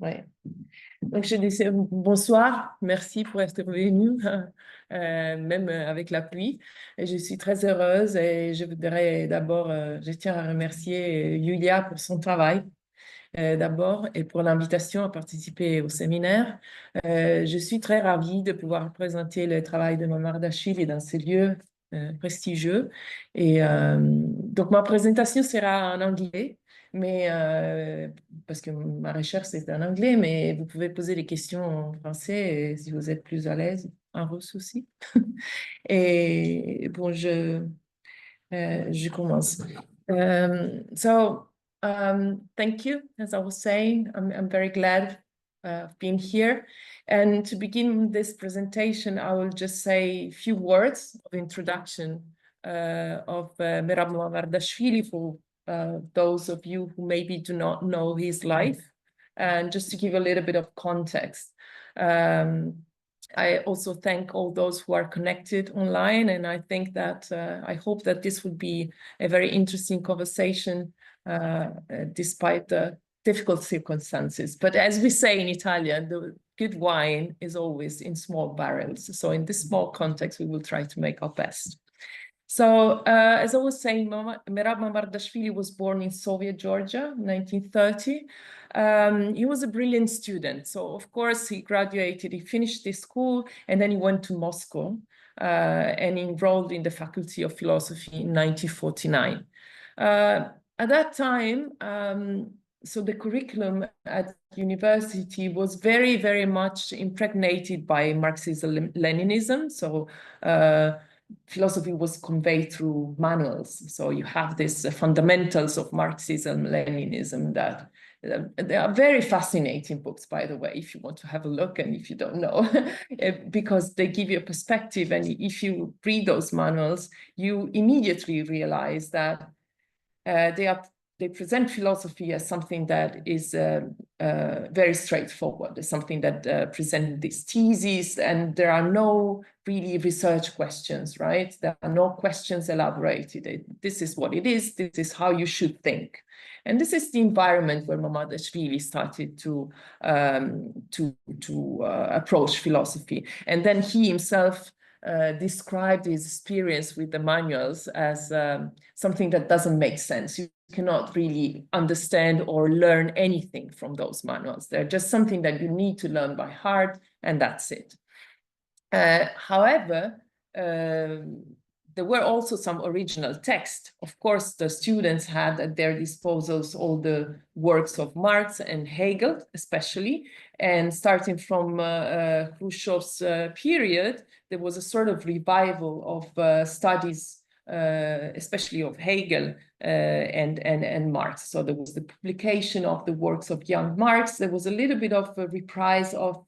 Ouais. Donc, je dis bonsoir, merci pour être venu, même avec la pluie. Et je suis très heureuse et je voudrais d'abord, je tiens à remercier Yulia pour son travail. D'abord, et pour l'invitation à participer au séminaire. Je suis très ravie de pouvoir présenter le travail de Mamardashvili dans ces lieux prestigieux. Et donc, ma présentation sera en anglais, mais, parce que ma recherche c'est en anglais, mais vous pouvez poser des questions en français si vous êtes plus à l'aise, en russe aussi. Et bon, je commence. Thank you. As I was saying, I'm very glad of being here. And to begin this presentation, I will just say a few words of introduction of Merab Mamardashvili for those of you who maybe do not know his life, and just to give a little bit of context. I also thank all those who are connected online, and I think that I hope that this would be a very interesting conversation despite the difficult circumstances. But as we say in Italian, the good wine is always in small barrels. So in this small context, we will try to make our best. So as I was saying, Merab Mamardashvili was born in Soviet Georgia, 1930. He was a brilliant student. So of course he graduated, he finished his school, and then he went to Moscow and enrolled in the Faculty of Philosophy in 1949. At that time, so the curriculum at university was very, very much impregnated by Marxism-Leninism. So philosophy was conveyed through manuals. So you have these fundamentals of Marxism-Leninism that they are very fascinating books, by the way, if you want to have a look and if you don't know, because they give you a perspective. And if you read those manuals, you immediately realize that they present philosophy as something that is very straightforward, as something that presents these theses, and there are no really research questions, right? There are no questions elaborated. This is what it is. This is how you should think. And this is the environment where Mamardashvili started to approach philosophy. And then he himself described his experience with the manuals as something that doesn't make sense. You cannot really understand or learn anything from those manuals. They're just something that you need to learn by heart, and that's it. However, there were also some original text. Of course, the students had at their disposals all the works of Marx and Hegel, especially. And starting from Khrushchev's period, there was a sort of revival of studies, especially of Hegel and Marx. So there was the publication of the works of young Marx. There was a little bit of a reprise of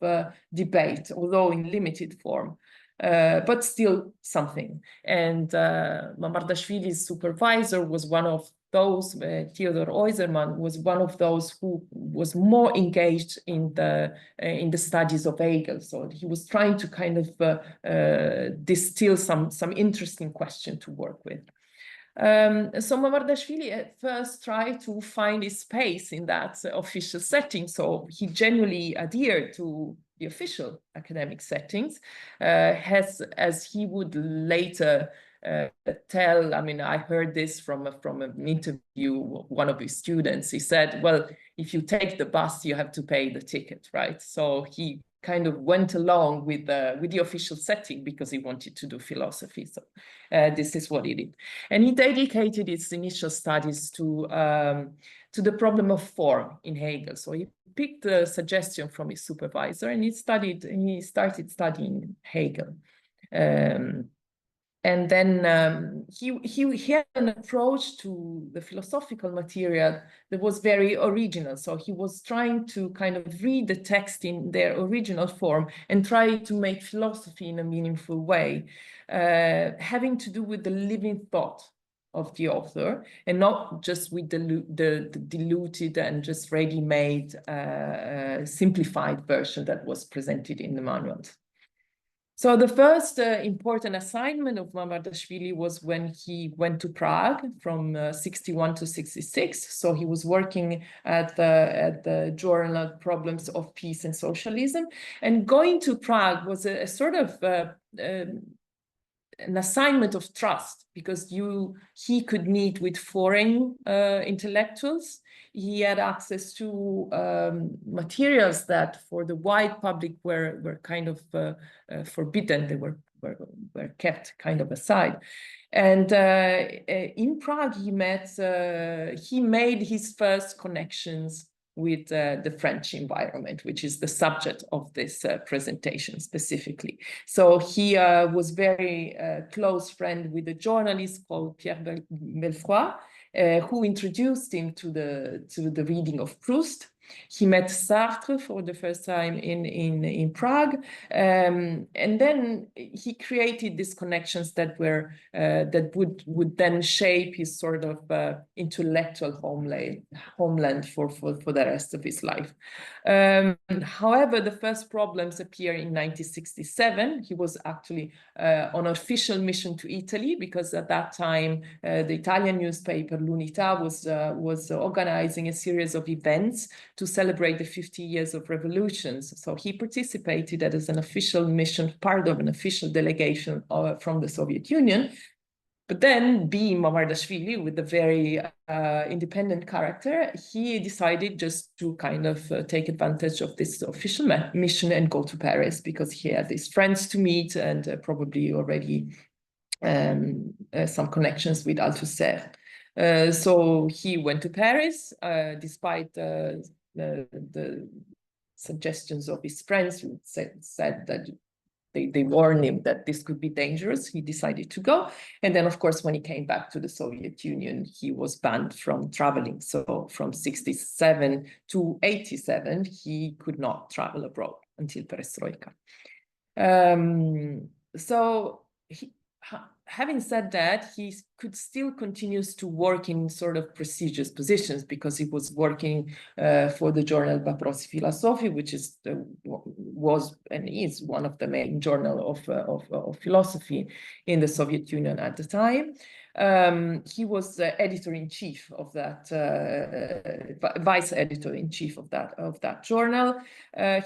debate, although in limited form. But still something. And Mamardashvili's supervisor was one of those, Theodor Eusermann was one of those who was more engaged in the studies of Hegel. So he was trying to kind of distill some interesting question to work with. So Mamardashvili at first tried to find his space in that official setting. So he genuinely adhered to the official academic settings, as he would later tell. I mean, I heard this from an interview of one of his students. He said, well, if you take the bus, you have to pay the ticket, right? So he kind of went along with the official setting because he wanted to do philosophy. So this is what he did. And he dedicated his initial studies to the problem of form in Hegel. So he picked a suggestion from his supervisor and he started studying Hegel. And then he had an approach to the philosophical material that was very original. So he was trying to kind of read the text in their original form and try to make philosophy in a meaningful way, having to do with the living thought of the author and not just with the diluted and just ready-made simplified version that was presented in the manuals. So the first important assignment of Mamardashvili was when he went to Prague from 61 to 66. So he was working at the journal Problems of Peace and Socialism. And going to Prague was a sort of an assignment of trust, because he could meet with foreign intellectuals. He had access to materials that for the wide public were kind of forbidden. They were kept kind of aside. And in Prague, he made his first connections with the French environment, which is the subject of this presentation specifically. So he was very close friend with a journalist called Pierre Belfroy, who introduced him to the reading of Proust. He met Sartre for the first time in Prague, and then he created these connections that would then shape his sort of intellectual homeland for the rest of his life. However, the first problems appear in 1967. He was actually on an official mission to Italy, because at that time the Italian newspaper L'Unità was organizing a series of events to celebrate the 50 years of revolutions. So he participated as an official mission, part of an official delegation from the Soviet Union. But then, being Mamardashvili with a very independent character, he decided just to kind of take advantage of this official mission and go to Paris, because he had his friends to meet and probably already some connections with Althusser. So he went to Paris, despite the suggestions of his friends, who said that they warned him that this could be dangerous. He decided to go. And then, of course, when he came back to the Soviet Union, he was banned from traveling. So from 67 to 87, he could not travel abroad until Perestroika. Having said that, he could still continues to work in sort of prestigious positions, because he was working for the journal Въпроси философии, which was and is one of the main journal of philosophy in the Soviet Union at the time. He was editor-in-chief of that, vice editor-in-chief of that journal.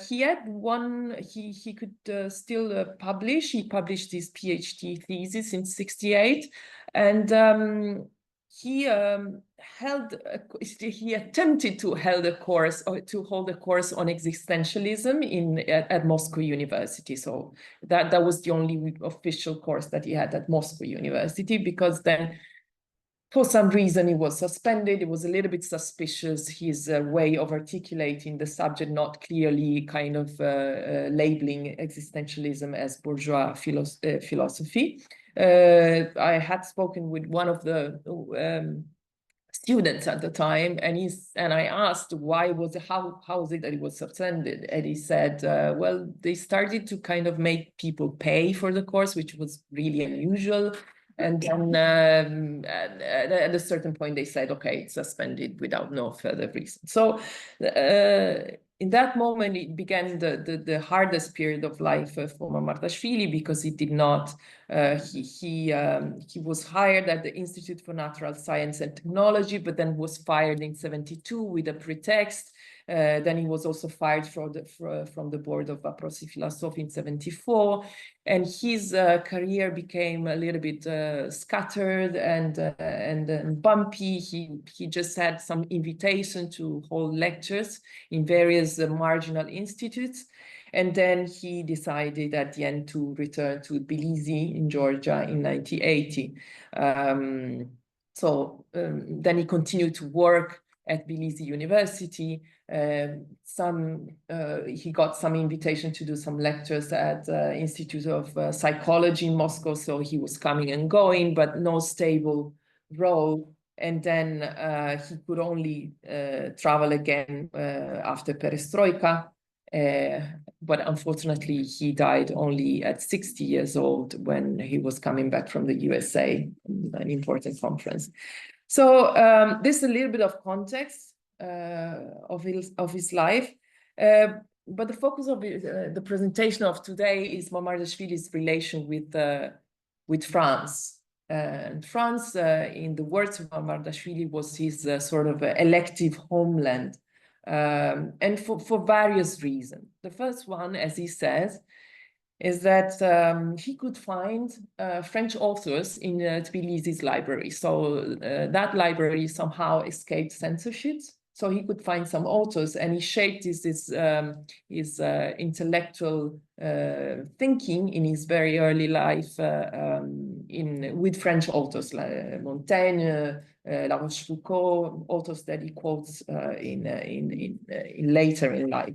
He had one. He could still publish. He published his PhD thesis in '68, and he attempted to hold a course on existentialism at Moscow University. So that was the only official course that he had at Moscow University, because then for some reason he was suspended. It was a little bit suspicious, his way of articulating the subject, not clearly kind of labeling existentialism as bourgeois philosophy. I had spoken with one of the students at the time, and I asked how was it that he was suspended, and he said, well, they started to kind of make people pay for the course, which was really unusual. And then at a certain point, they said, okay, it's suspended without no further reason. So in that moment, it began the hardest period of life for Mamardashvili, because he did not, he was hired at the Institute for Natural Science and Technology, but then was fired in '72 with a pretext. Then he was also fired from the board of Въпроси философии in '74, and his career became a little bit scattered and bumpy. He just had some invitation to hold lectures in various marginal institutes, and then he decided at the end to return to Tbilisi in Georgia in 1980. Then he continued to work at Tbilisi University. He got some invitation to do some lectures at Institute of Psychology in Moscow, so he was coming and going, but no stable role. And then he could only travel again after Perestroika, but unfortunately he died only at 60 years old when he was coming back from the USA, an important conference. So this is a little bit of context of his life. but the focus of the presentation of today is Mamardashvili's relation with France. And France, in the words of Mamardashvili, was his sort of elective homeland, and for various reasons. The first one, as he says, is that he could find French authors in Tbilisi's library. So that library somehow escaped censorship. So he could find some authors, and he shaped his intellectual thinking in his very early life with French authors like Montaigne, La Rochefoucauld, authors that he quotes in later in life.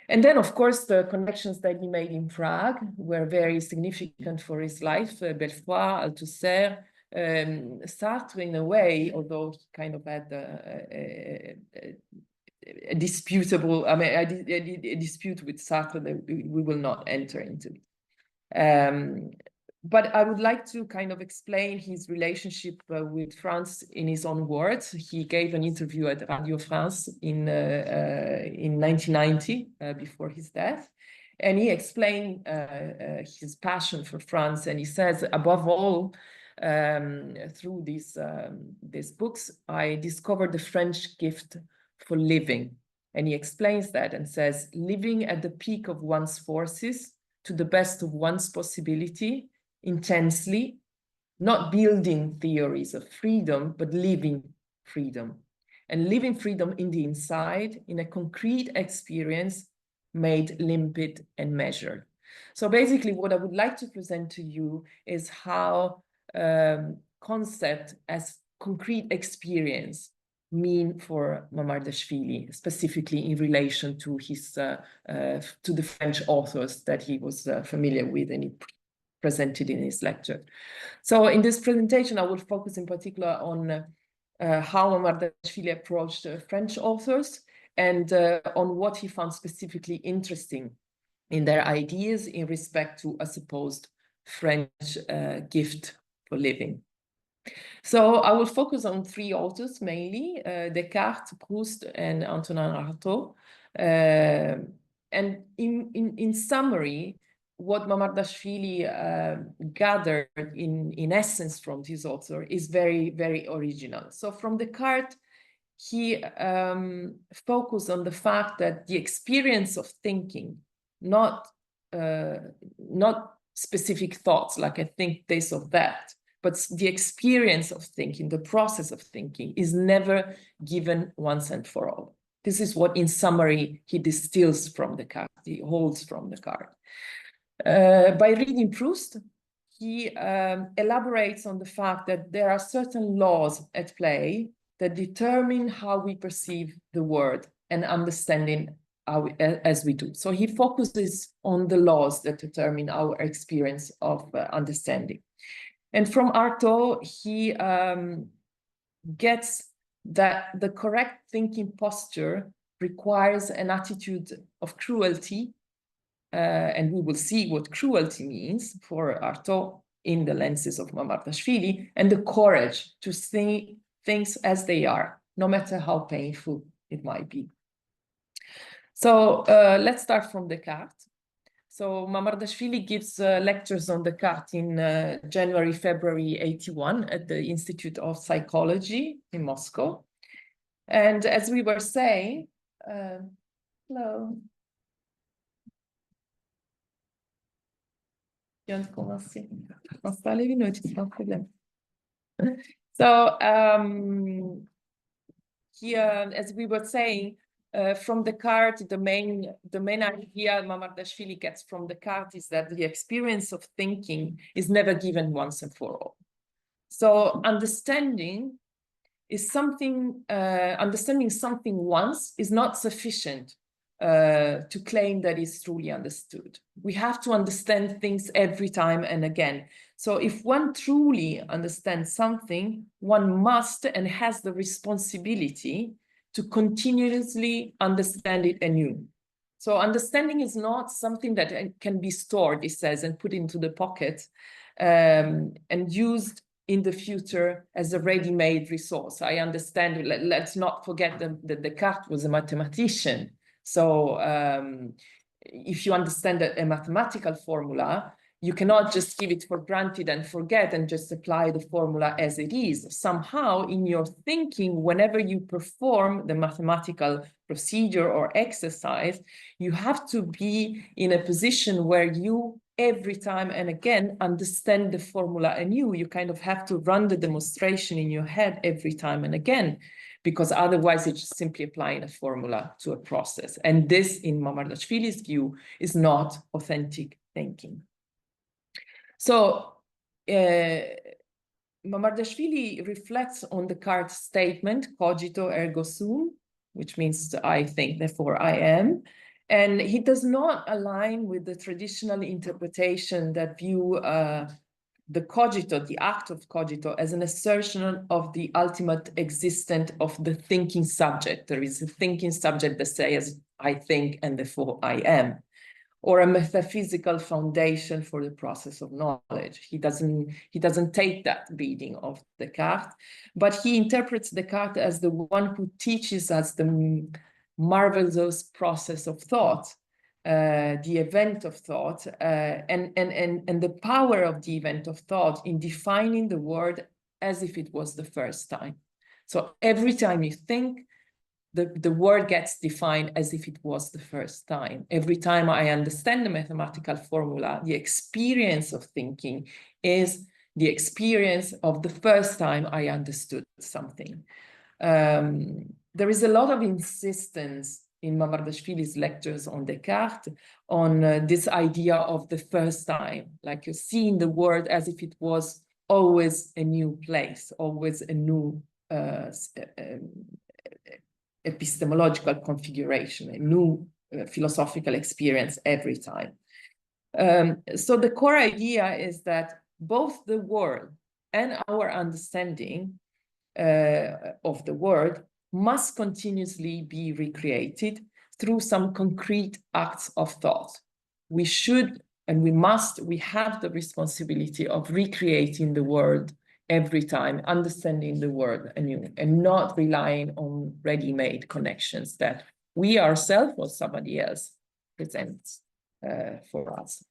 And then, of course, the connections that he made in Prague were very significant for his life. Belfort, Althusser, Sartre, in a way, although he kind of had a disputable, I mean, a dispute with Sartre that we will not enter into. But I would like to kind of explain his relationship with France in his own words. He gave an interview at Radio France in 1990, before his death. And he explained his passion for France. And he says, above all, through these books, I discovered the French gift for living. And he explains that and says, living at the peak of one's forces, to the best of one's possibility, intensely, not building theories of freedom, but living freedom. And living freedom in the inside, in a concrete experience made limpid and measured. So basically what I would like to present to you is how concept as concrete experience mean for Mamardashvili, specifically in relation to his to the French authors that he was familiar with and he presented in his lecture. So in this presentation, I will focus in particular on how Mamardashvili approached French authors and on what he found specifically interesting in their ideas in respect to a supposed French gift for living. So I will focus on three authors mainly, Descartes, Proust, and Antonin Artaud. And in summary, what Mamardashvili gathered in essence from this author is very, very original. So from Descartes, he focused on the fact that the experience of thinking, not specific thoughts like I think this or that, but the experience of thinking, the process of thinking is never given once and for all. This is what, in summary, he distills from Descartes, he holds from Descartes. By reading Proust, he elaborates on the fact that there are certain laws at play that determine how we perceive the world and understanding as we do. So he focuses on the laws that determine our experience of understanding. And from Artaud, he gets that the correct thinking posture requires an attitude of cruelty. And we will see what cruelty means for Artaud in the lenses of Mamardashvili, and the courage to see things as they are, no matter how painful it might be. So let's start from Descartes. So Mamardashvili gives lectures on Descartes in January, February 81 at the Institute of Psychology in Moscow. And as we were saying, hello. So here, as we were saying, from Descartes, the main idea Mamardashvili gets from Descartes is that the experience of thinking is never given once and for all. So understanding is something, understanding something once is not sufficient to claim that it's truly understood. We have to understand things every time and again. So if one truly understands something, one must and has the responsibility to continuously understand it anew. So understanding is not something that can be stored, he says, and put into the pocket and used in the future as a ready-made resource. I understand, let's not forget that Descartes was a mathematician. So if you understand a mathematical formula, you cannot just give it for granted and forget and just apply the formula as it is. Somehow in your thinking, whenever you perform the mathematical procedure or exercise, you have to be in a position where you every time and again understand the formula anew. You kind of have to run the demonstration in your head every time and again, because otherwise it's just simply applying a formula to a process. And this, in Mamardashvili's view, is not authentic thinking. So Mamardashvili reflects on Descartes' statement, cogito ergo sum, which means I think, therefore I am. And he does not align with the traditional interpretation that view the cogito, the act of cogito, as an assertion of the ultimate existence of the thinking subject. There is a thinking subject that says, I think, and therefore I am, or a metaphysical foundation for the process of knowledge. He doesn't take that reading of Descartes, but he interprets Descartes as the one who teaches us the marvelous process of thought, the event of thought, and the power of the event of thought in defining the world as if it was the first time. So every time you think, the word gets defined as if it was the first time. Every time I understand the mathematical formula, the experience of thinking is the experience of the first time I understood something. There is a lot of insistence in Mamardashvili's lectures on Descartes on this idea of the first time, like you're seeing the world as if it was always a new place, always a new epistemological configuration, a new philosophical experience every time. So the core idea is that both the world and our understanding of the world must continuously be recreated through some concrete acts of thought. We should, and we must, we have the responsibility of recreating the world every time, understanding the world anew, and not relying on ready-made connections that we ourselves or somebody else presents for us.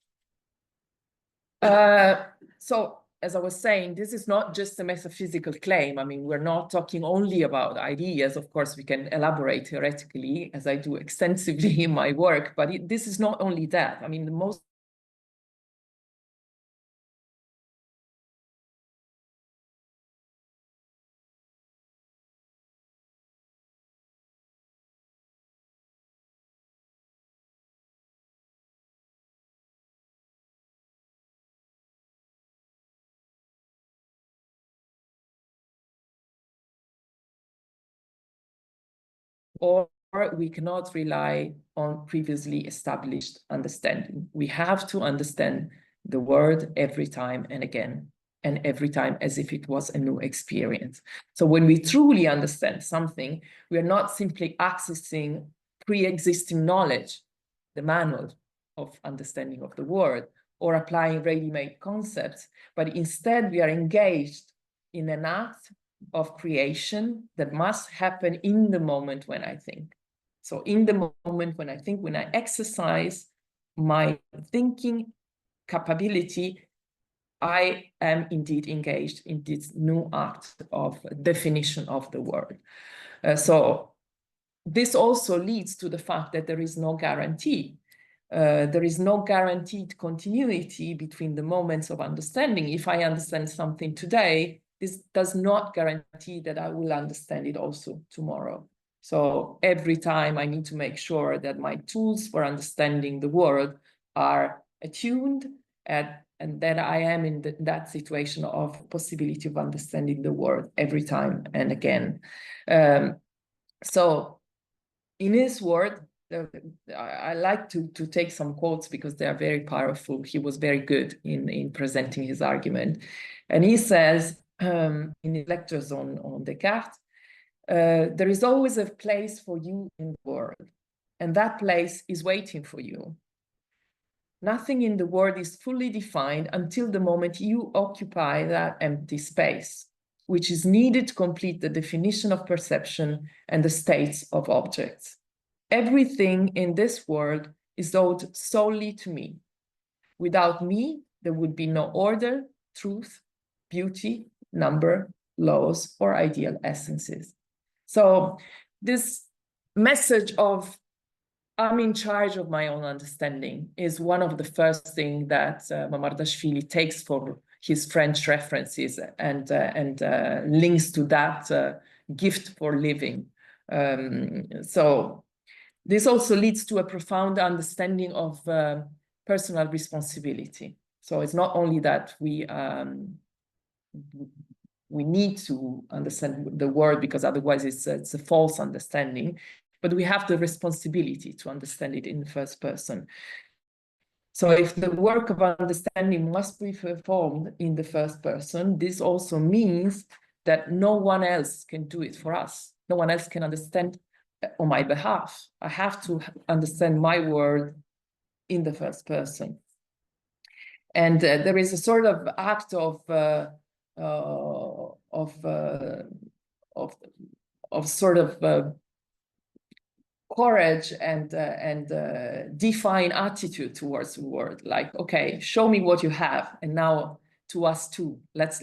So, as I was saying, this is not just a metaphysical claim. I mean, we're not talking only about ideas. Of course, we can elaborate theoretically, as I do extensively in my work, but this is not only that. I mean, the most or we cannot rely on previously established understanding. We have to understand the world every time and again, and every time as if it was a new experience. So when we truly understand something, we are not simply accessing pre-existing knowledge, the manual of understanding of the world, or applying ready-made concepts, but instead we are engaged in an act of creation that must happen in the moment when I think. So in the moment when I think, when I exercise my thinking capability, I am indeed engaged in this new act of definition of the world. So this also leads to the fact that there is no guarantee. There is no guaranteed continuity between the moments of understanding. If I understand something today, this does not guarantee that I will understand it also tomorrow. So every time I need to make sure that my tools for understanding the world are attuned and that I am in that situation of possibility of understanding the world every time and again. So in his word, I like to take some quotes because they are very powerful. He was very good in presenting his argument. And he says in his lectures on Descartes, there is always a place for you in the world, and that place is waiting for you. Nothing in the world is fully defined until the moment you occupy that empty space, which is needed to complete the definition of perception and the states of objects. everything in this world is owed solely to me. Without me, there would be no order, truth, beauty, number, laws, or ideal essences. So this message of I'm in charge of my own understanding is one of the first things that Mamardashvili takes for his French references and links to that gift for living. So this also leads to a profound understanding of personal responsibility. So it's not only that we need to understand the world, because otherwise it's a false understanding, but we have the responsibility to understand it in the first person. So if the work of understanding must be performed in the first person, this also means that no one else can do it for us. No one else can understand on my behalf. I have to understand my world in the first person. And there is a sort of act of sort of courage and define attitude towards the world. Like, okay, show me what you have, and now to us too. Let's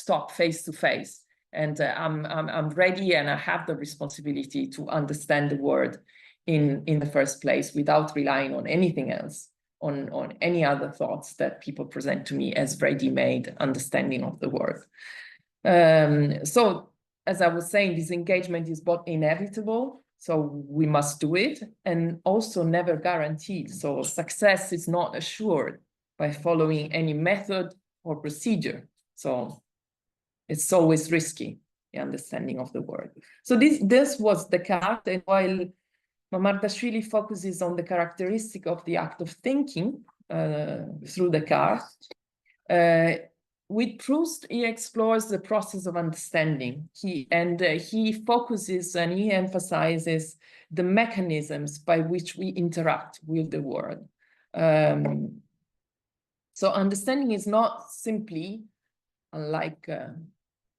talk face to face. And I'm ready, and I have the responsibility to understand the world in the first place without relying on anything else, on any other thoughts that people present to me as ready-made understanding of the world. So, as I was saying, this engagement is both inevitable, so we must do it, and also never guaranteed. So success is not assured by following any method or procedure. So it's always risky, the understanding of the world. So this was Descartes, and while Mamardashvili focuses on the characteristic of the act of thinking through Descartes, with Proust, he explores the process of understanding. He focuses and he emphasizes the mechanisms by which we interact with the world. So understanding is not simply, like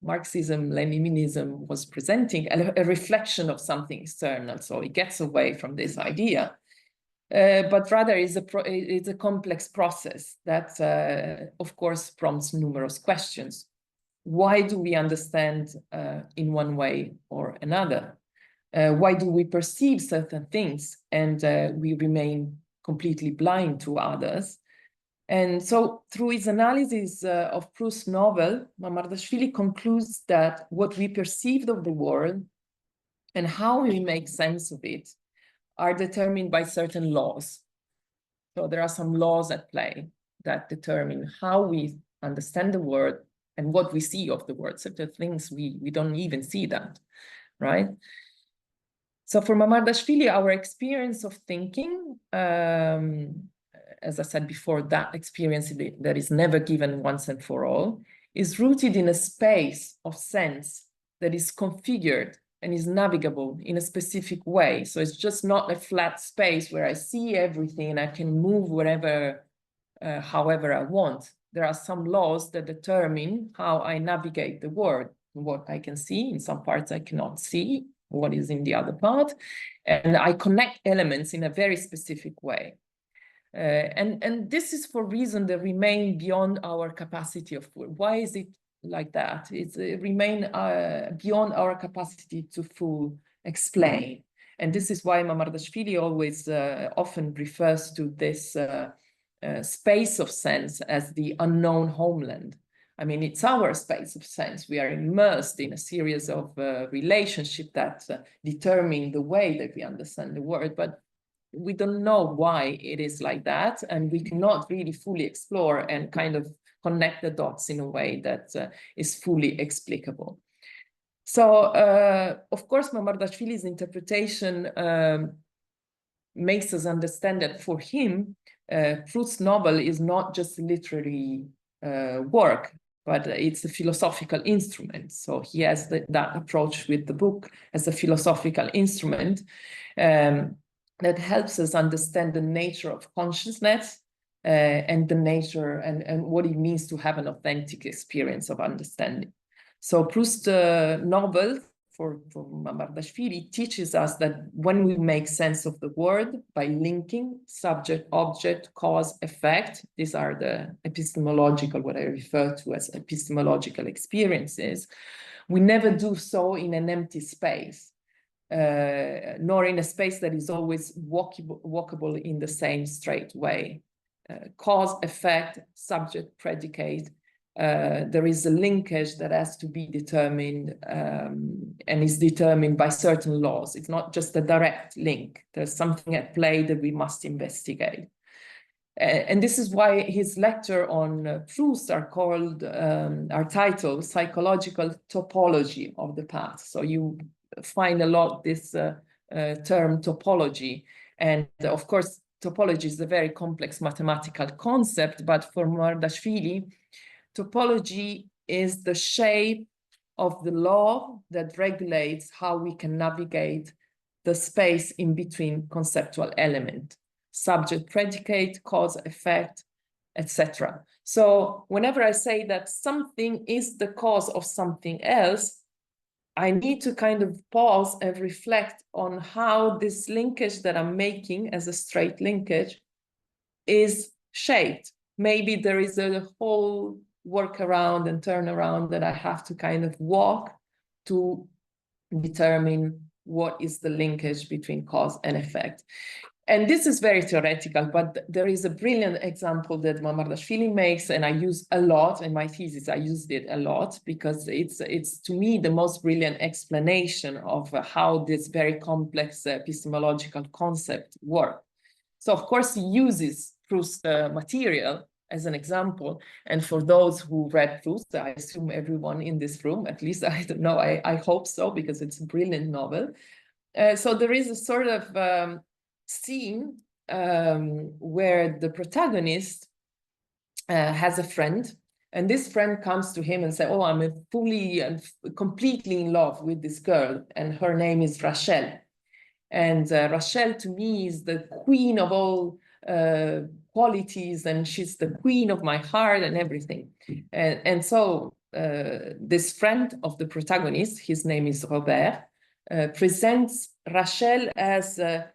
Marxism, Leninism was presenting, a reflection of something external. So it gets away from this idea. But rather it's a complex process that, of course, prompts numerous questions. Why do we understand in one way or another? Why do we perceive certain things and we remain completely blind to others? And so through his analysis of Proust's novel, Mamardashvili concludes that what we perceive of the world and how we make sense of it are determined by certain laws. So there are some laws at play that determine how we understand the world and what we see of the world. Certain things we don't even see that, right? So for Mamardashvili, our experience of thinking, as I said before, that experience that is never given once and for all, is rooted in a space of sense that is configured and is navigable in a specific way. So it's just not a flat space where I see everything and I can move wherever, however I want. There are some laws that determine how I navigate the world, what I can see. In some parts I cannot see what is in the other part. And I connect elements in a very specific way. And this is for reasons that remain beyond our capacity of. Why is it like that? It remain beyond our capacity to full explain. And this is why Mamardashvili always often refers to this space of sense as the unknown homeland. I mean, it's our space of sense. We are immersed in a series of relationships that determine the way that we understand the world, but we don't know why it is like that, and we cannot really fully explore and kind of connect the dots in a way that is fully explicable. So, of course, Mamardashvili's interpretation makes us understand that for him, Proust's novel is not just literary work, but it's a philosophical instrument. So he has that approach with the book as a philosophical instrument that helps us understand the nature of consciousness and the nature and what it means to have an authentic experience of understanding. So Proust's novels for Mamardashvili teaches us that when we make sense of the world by linking subject, object, cause, effect, these are the epistemological, what I refer to as epistemological experiences, we never do so in an empty space, nor in a space that is always walkable in the same straight way. Cause, effect, subject, predicate, there is a linkage that has to be determined and is determined by certain laws. It's not just a direct link. There's something at play that we must investigate. And this is why his lecture on Proust are titled Psychological Topology of the Past. So you find a lot this term topology. And of course, topology is a very complex mathematical concept, but for Mamardashvili, topology is the shape of the law that regulates how we can navigate the space in between conceptual element, subject, predicate, cause, effect, etc. So whenever I say that something is the cause of something else, I need to kind of pause and reflect on how this linkage that I'm making as a straight linkage is shaped. Maybe there is a whole workaround and turnaround that I have to kind of walk to determine what is the linkage between cause and effect. And this is very theoretical, but there is a brilliant example that Mamardashvili makes, and I use a lot in my thesis. I used it a lot because it's to me the most brilliant explanation of how this very complex epistemological concept works. So of course he uses Proust material as an example. And for those who read Proust, I assume everyone in this room, at least I don't know, I hope so, because it's a brilliant novel. So there is a sort of scene where the protagonist has a friend, and this friend comes to him and says, oh, I'm fully and completely in love with this girl, and her name is Rachel. And Rachel to me is the queen of all qualities, and she's the queen of my heart and everything. And so this friend of the protagonist, his name is Robert, presents Rachel as a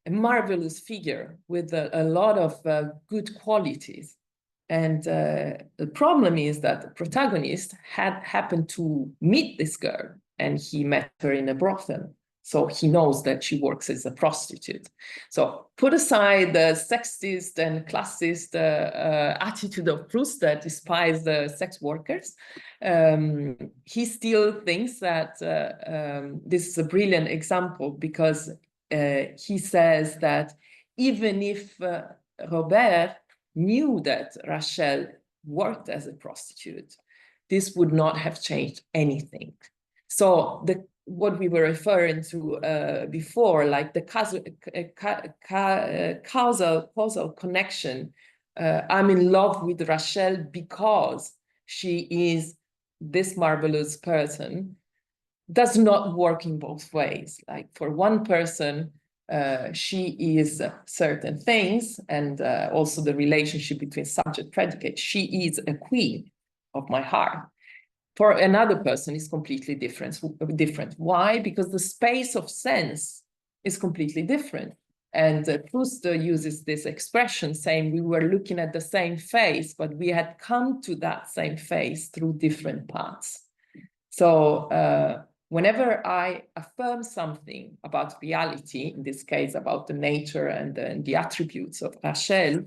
marvelous figure with a lot of good qualities. And the problem is that the protagonist had happened to meet this girl, and he met her in a brothel. So he knows that she works as a prostitute. So put aside the sexist and classist attitude of Proust that despises the sex workers. He still thinks that this is a brilliant example, because he says that even if Robert knew that Rachel worked as a prostitute, this would not have changed anything. So what we were referring to before, like the causal connection, I'm in love with Rachel because she is this marvelous person, does not work in both ways. Like for one person, she is certain things, and also the relationship between subject predicate, she is a queen of my heart. For another person is completely different. Why? Because the space of sense is completely different. And Proust uses this expression saying we were looking at the same face, but we had come to that same face through different paths. So whenever I affirm something about reality, in this case about the nature and the attributes of Rachel,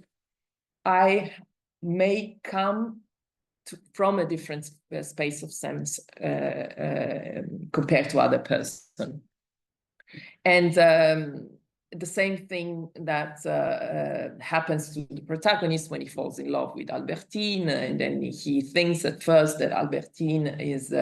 I may come from a different space of sense compared to other person. And the same thing that happens to the protagonist when he falls in love with Albertine, and then he thinks at first that Albertine is,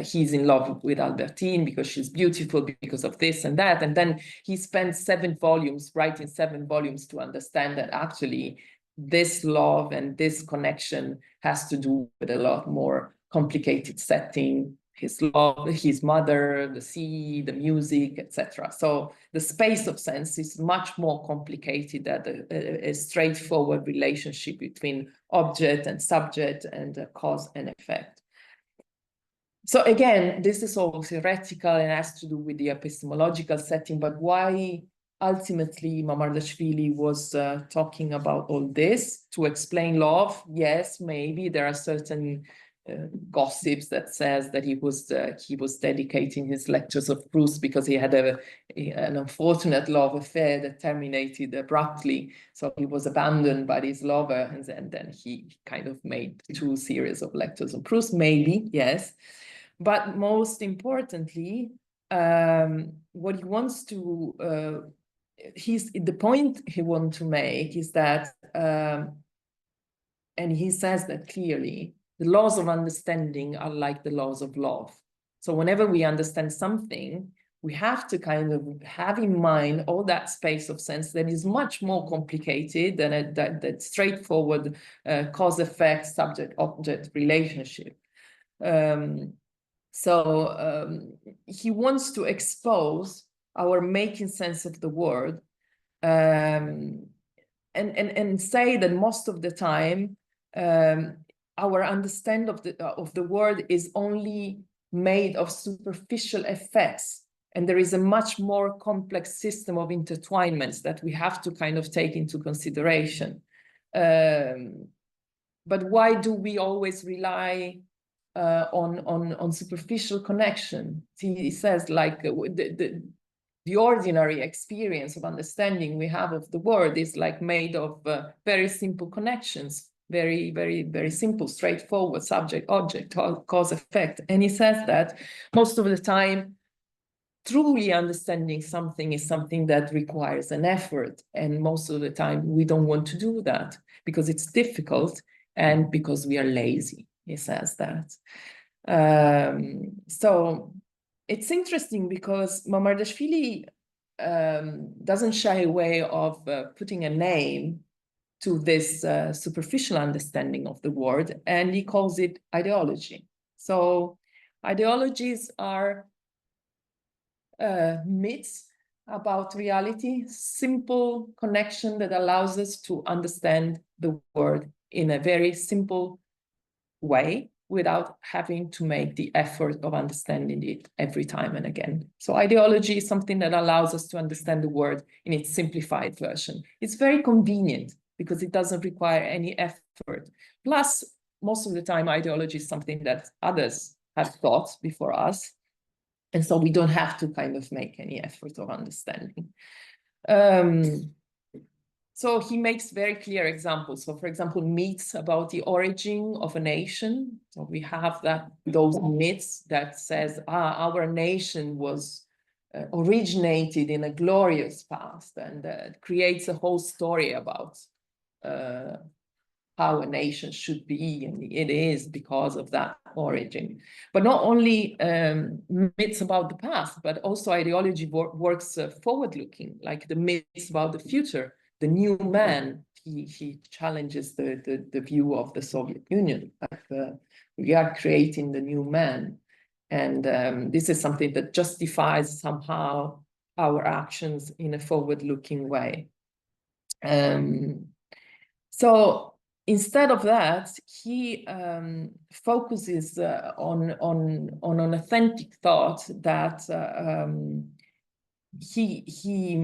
he's in love with Albertine because she's beautiful, because of this and that. And then he spends 7 volumes, writing 7 volumes to understand that actually this love and this connection has to do with a lot more complicated setting, his love, his mother, the sea, the music, etc. So the space of sense is much more complicated than a straightforward relationship between object and subject and cause and effect. So again, this is all theoretical and has to do with the epistemological setting, but why ultimately Mamardashvili was talking about all this to explain love? Yes, maybe there are certain gossips that says that he was dedicating his lectures of Proust because he had an unfortunate love affair that terminated abruptly. So he was abandoned by his lover, and then he kind of made 2 series of lectures on Proust, maybe, yes. But most importantly, what he wants to, the point he wants to make is that, and he says that clearly, the laws of understanding are like the laws of love. So whenever we understand something, we have to kind of have in mind all that space of sense that is much more complicated than that straightforward cause-effect, subject-object relationship. So he wants to expose our making sense of the world, and say that most of the time our understanding of the world is only made of superficial effects, and there is a much more complex system of intertwinements that we have to kind of take into consideration. But why do we always rely on superficial connection? He says, like, the ordinary experience of understanding we have of the world is like made of very simple connections, very, very, very simple, straightforward subject, object, cause, effect. And he says that most of the time, truly understanding something is something that requires an effort. And most of the time, we don't want to do that because it's difficult and because we are lazy. He says that. So it's interesting because Mamardashvili doesn't shy away of putting a name to this superficial understanding of the world, and he calls it ideology. So ideologies are myths about reality, simple connection that allows us to understand the world in a very simple way without having to make the effort of understanding it every time and again. So ideology is something that allows us to understand the world in its simplified version. It's very convenient because it doesn't require any effort. Plus, most of the time, ideology is something that others have thought before us. And so we don't have to kind of make any effort of understanding. So he makes very clear examples. So for example, myths about the origin of a nation. So we have those myths that says, our nation was originated in a glorious past, and creates a whole story about how a nation should be, and it is because of that origin. But not only myths about the past, but also ideology works forward-looking, like the myths about the future. The new man, he challenges the view of the Soviet Union. Like, we are creating the new man. And this is something that justifies somehow our actions in a forward-looking way. So instead of that, he focuses on an authentic thought that he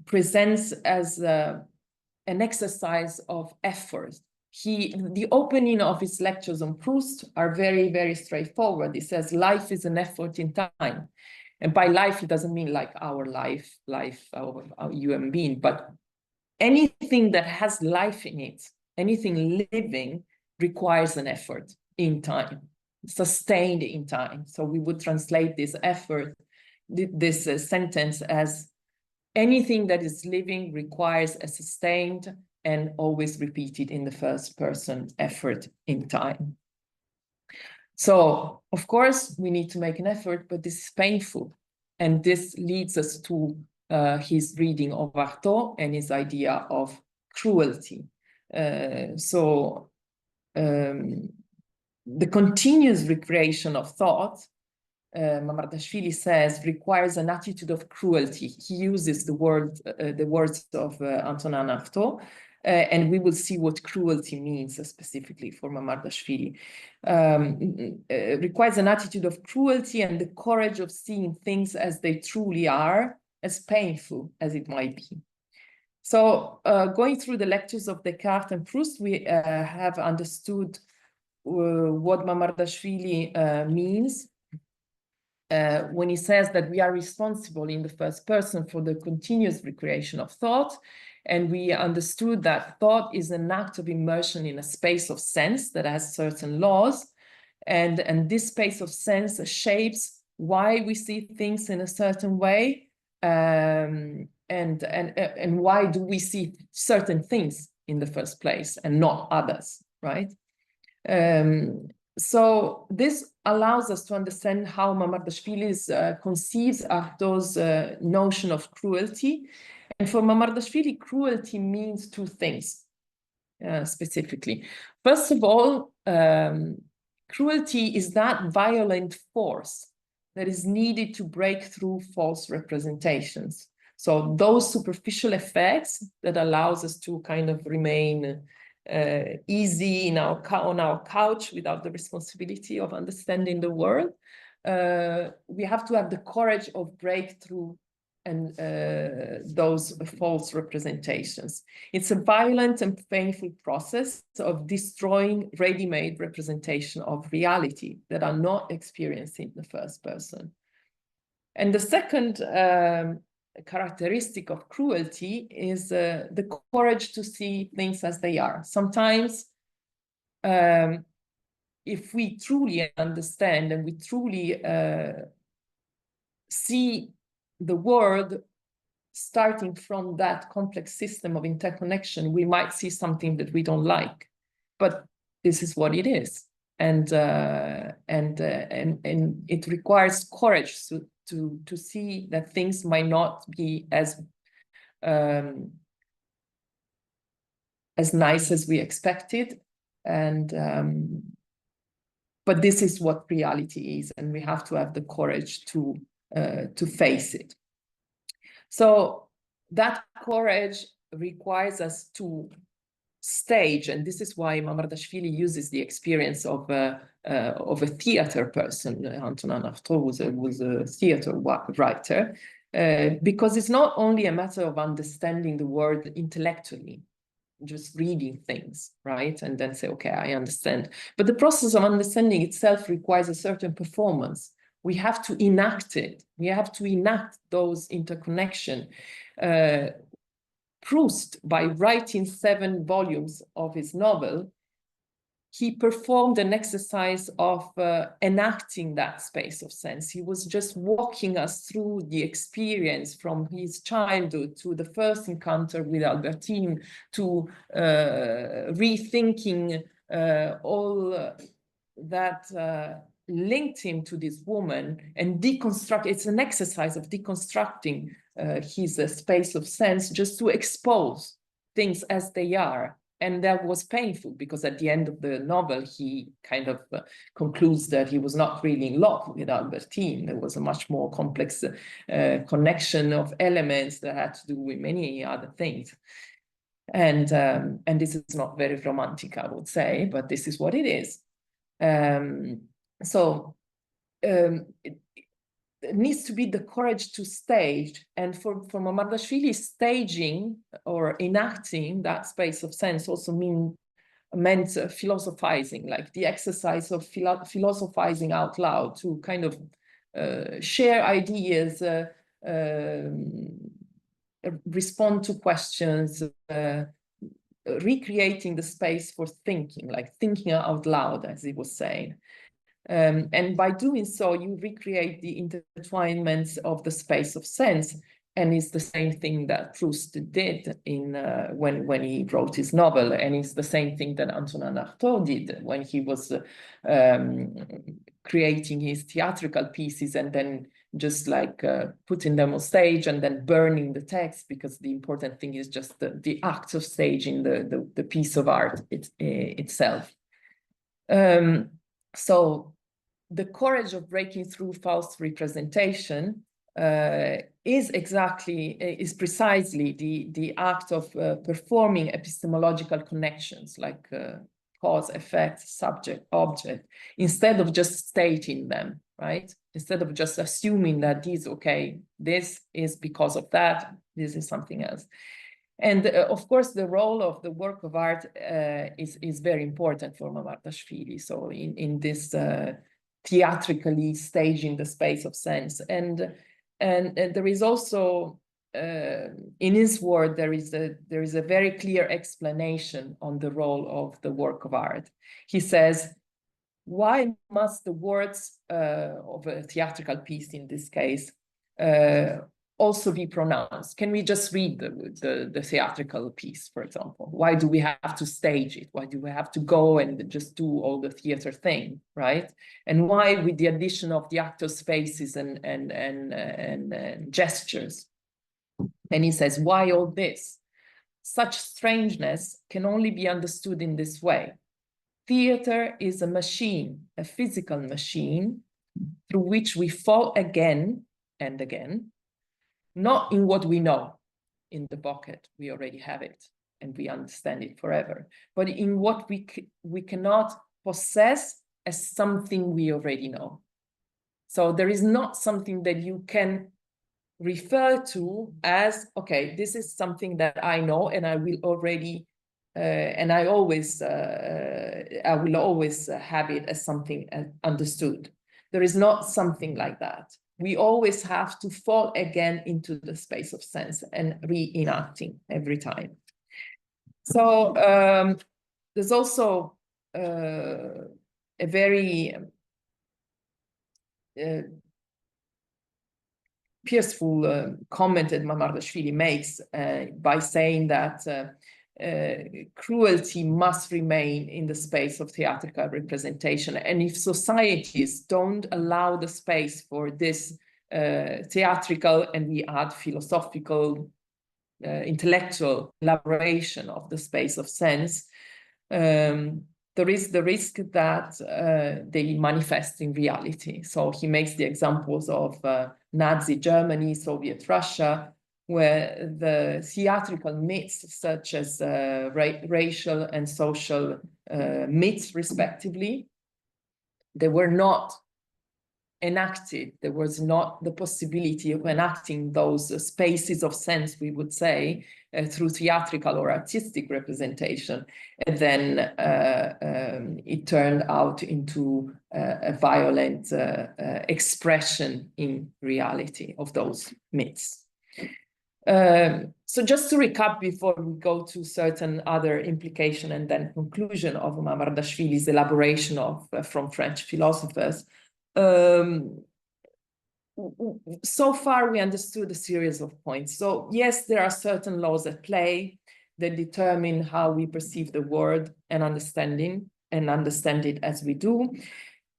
presents as an exercise of effort. The opening of his lectures on Proust are very, very straightforward. He says, life is an effort in time. And by life, he doesn't mean like our life of our human being, but anything that has life in it, anything living, requires an effort in time, sustained in time. So we would translate this effort, this sentence as anything that is living requires a sustained and always repeated in the first person effort in time. So, of course, we need to make an effort, but this is painful. And this leads us to his reading of Artaud and his idea of cruelty. The continuous recreation of thought, Mamardashvili says, requires an attitude of cruelty. He uses the words of Antonin Artaud, And we will see what cruelty means specifically for Mamardashvili. Requires an attitude of cruelty and the courage of seeing things as they truly are, as painful as it might be. So going through the lectures of Descartes and Proust, we have understood what Mamardashvili means when he says that we are responsible in the first person for the continuous recreation of thought. And we understood that thought is an act of immersion in a space of sense that has certain laws. And this space of sense shapes why we see things in a certain way. And why do we see certain things in the first place and not others, right? So this allows us to understand how Mamardashvili conceives Artaud's notion of cruelty. And for Mamardashvili, cruelty means two things specifically. First of all, cruelty is that violent force that is needed to break through false representations. So those superficial effects that allows us to kind of remain easy in on our couch without the responsibility of understanding the world, we have to have the courage of breakthrough and those false representations. It's a violent and painful process of destroying ready-made representation of reality that are not experienced in the first person. And the second characteristic of cruelty is the courage to see things as they are. Sometimes, if we truly understand and we truly see the world starting from that complex system of interconnection, we might see something that we don't like, but this is what it is. And it requires courage to see that things might not be as nice as we expected, but this is what reality is, and we have to have the courage to face it. So that courage requires us to stage, and this is why Mamardashvili uses the experience of a theater person. Antonin Artaud was a theater writer, because it's not only a matter of understanding the world intellectually, just reading things, right? And then say, okay, I understand. But the process of understanding itself requires a certain performance. We have to enact it. We have to enact those interconnection. Proust, by writing 7 volumes of his novel, he performed an exercise of enacting that space of sense. He was just walking us through the experience from his childhood to the first encounter with Albertine, to rethinking all that linked him to this woman, and deconstruct. It's an exercise of deconstructing his space of sense, just to expose things as they are. And that was painful, because at the end of the novel, he kind of concludes that he was not really in love with Albertine. There was a much more complex connection of elements that had to do with many other things. And this is not very romantic, I would say, but this is what it is. So it needs to be the courage to stage. And for Mamardashvili, staging or enacting that space of sense also meant philosophizing, like the exercise of philosophizing out loud, to kind of share ideas, respond to questions, recreating the space for thinking, like thinking out loud, as he was saying. And by doing so, you recreate the intertwinements of the space of sense. And it's the same thing that Proust did in when he wrote his novel. And it's the same thing that Antonin Artaud did when he was creating his theatrical pieces, and then just like putting them on stage and then burning the text, because the important thing is just the act of staging the piece of art itself. So the courage of breaking through false representation is precisely the act of performing epistemological connections, like cause, effect, subject, object, instead of just stating them, right? Instead of just assuming that this is because of that, this is something else. And of course, the role of the work of art is very important for Mamardashvili. So in this theatrically staging the space of sense. And there is also, in his work, there is a very clear explanation on the role of the work of art. He says, why must the words of a theatrical piece, in this case, also be pronounced? Can we just read the theatrical piece, for example? Why do we have to stage it? Why do we have to go and just do all the theater thing, right? And why, with the addition of the actors' faces and gestures? And he says, why all this? Such strangeness can only be understood in this way. Theater is a machine, a physical machine, through which we fall again and again, not in what we know, in the pocket, we already have it, and we understand it forever, but in what we cannot possess as something we already know. So there is not something that you can refer to as, okay, this is something that I know and I will already, and I will always have it as something understood. There is not something like that. We always have to fall again into the space of sense and reenacting every time. So there's also a very pierceful comment that Mamardashvili makes by saying that cruelty must remain in the space of theatrical representation. And if societies don't allow the space for this theatrical, and we add philosophical, intellectual elaboration of the space of sense, there is the risk that they manifest in reality. So he makes the examples of Nazi Germany, Soviet Russia, where the theatrical myths, such as racial and social myths, respectively, they were not enacted. There was not the possibility of enacting those spaces of sense, we would say, through theatrical or artistic representation. And then it turned out into a violent expression in reality of those myths. So just to recap before we go to certain other implication and then conclusion of Mamardashvili's elaboration of from French philosophers. So far we understood a series of points. So yes, there are certain laws at play that determine how we perceive the world and understand it as we do.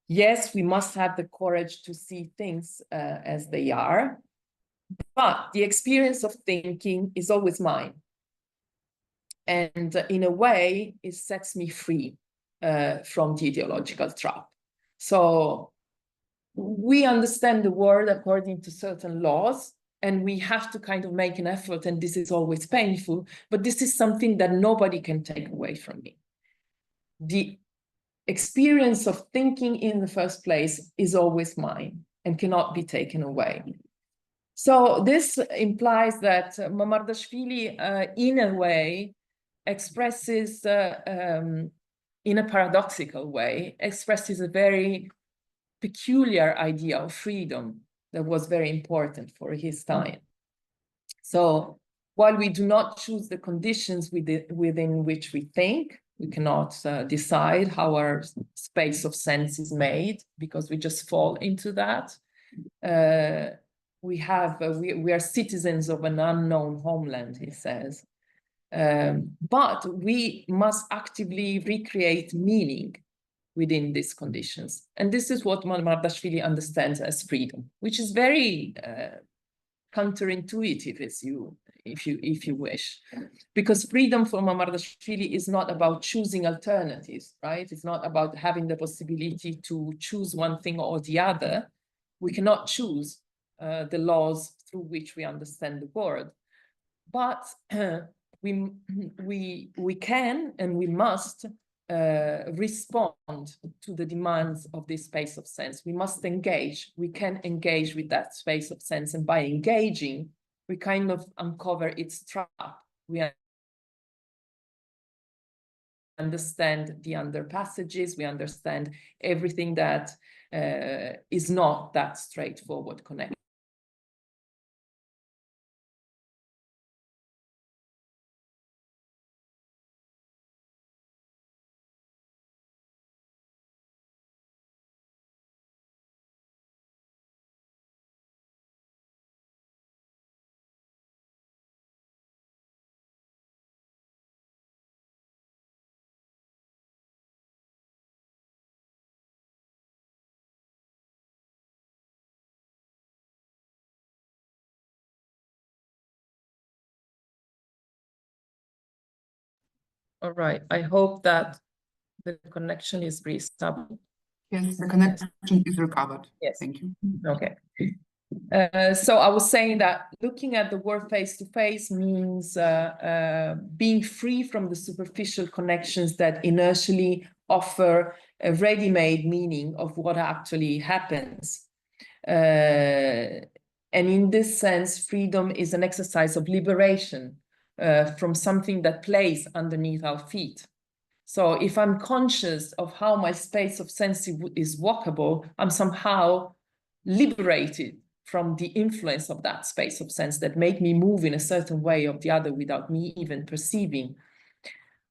Yes, we must have the courage to see things as they are. But the experience of thinking is always mine. And in a way, it sets me free from the ideological trap. So we understand the world according to certain laws, and we have to kind of make an effort, and this is always painful, but this is something that nobody can take away from me. The experience of thinking in the first place is always mine and cannot be taken away. So this implies that Mamardashvili, in a way, expresses, in a paradoxical way, expresses a very peculiar idea of freedom that was very important for his time. So while we do not choose the conditions within which we think, we cannot decide how our space of sense is made because we just fall into that. We are citizens of an unknown homeland, he says. But we must actively recreate meaning within these conditions. And this is what Mamardashvili understands as freedom, which is very counterintuitive, if you wish. Because freedom for Mamardashvili is not about choosing alternatives, right? It's not about having the possibility to choose one thing or the other. We cannot choose. the laws through which we understand the world. But we can and we must respond to the demands of this space of sense. We must engage. We can engage with that space of sense, and by engaging, we kind of uncover its trap. We understand the underpassages. We understand everything that is not that straightforward connection. All right, I hope that the connection is reestablished. Yes, the connection is recovered. Yes. Thank you. Okay. So I was saying that looking at the world face to face means being free from the superficial connections that inertially offer a ready-made meaning of what actually happens. And in this sense, freedom is an exercise of liberation from something that plays underneath our feet. So if I'm conscious of how my space of sense is walkable, I'm somehow liberated from the influence of that space of sense that make me move in a certain way or the other without me even perceiving.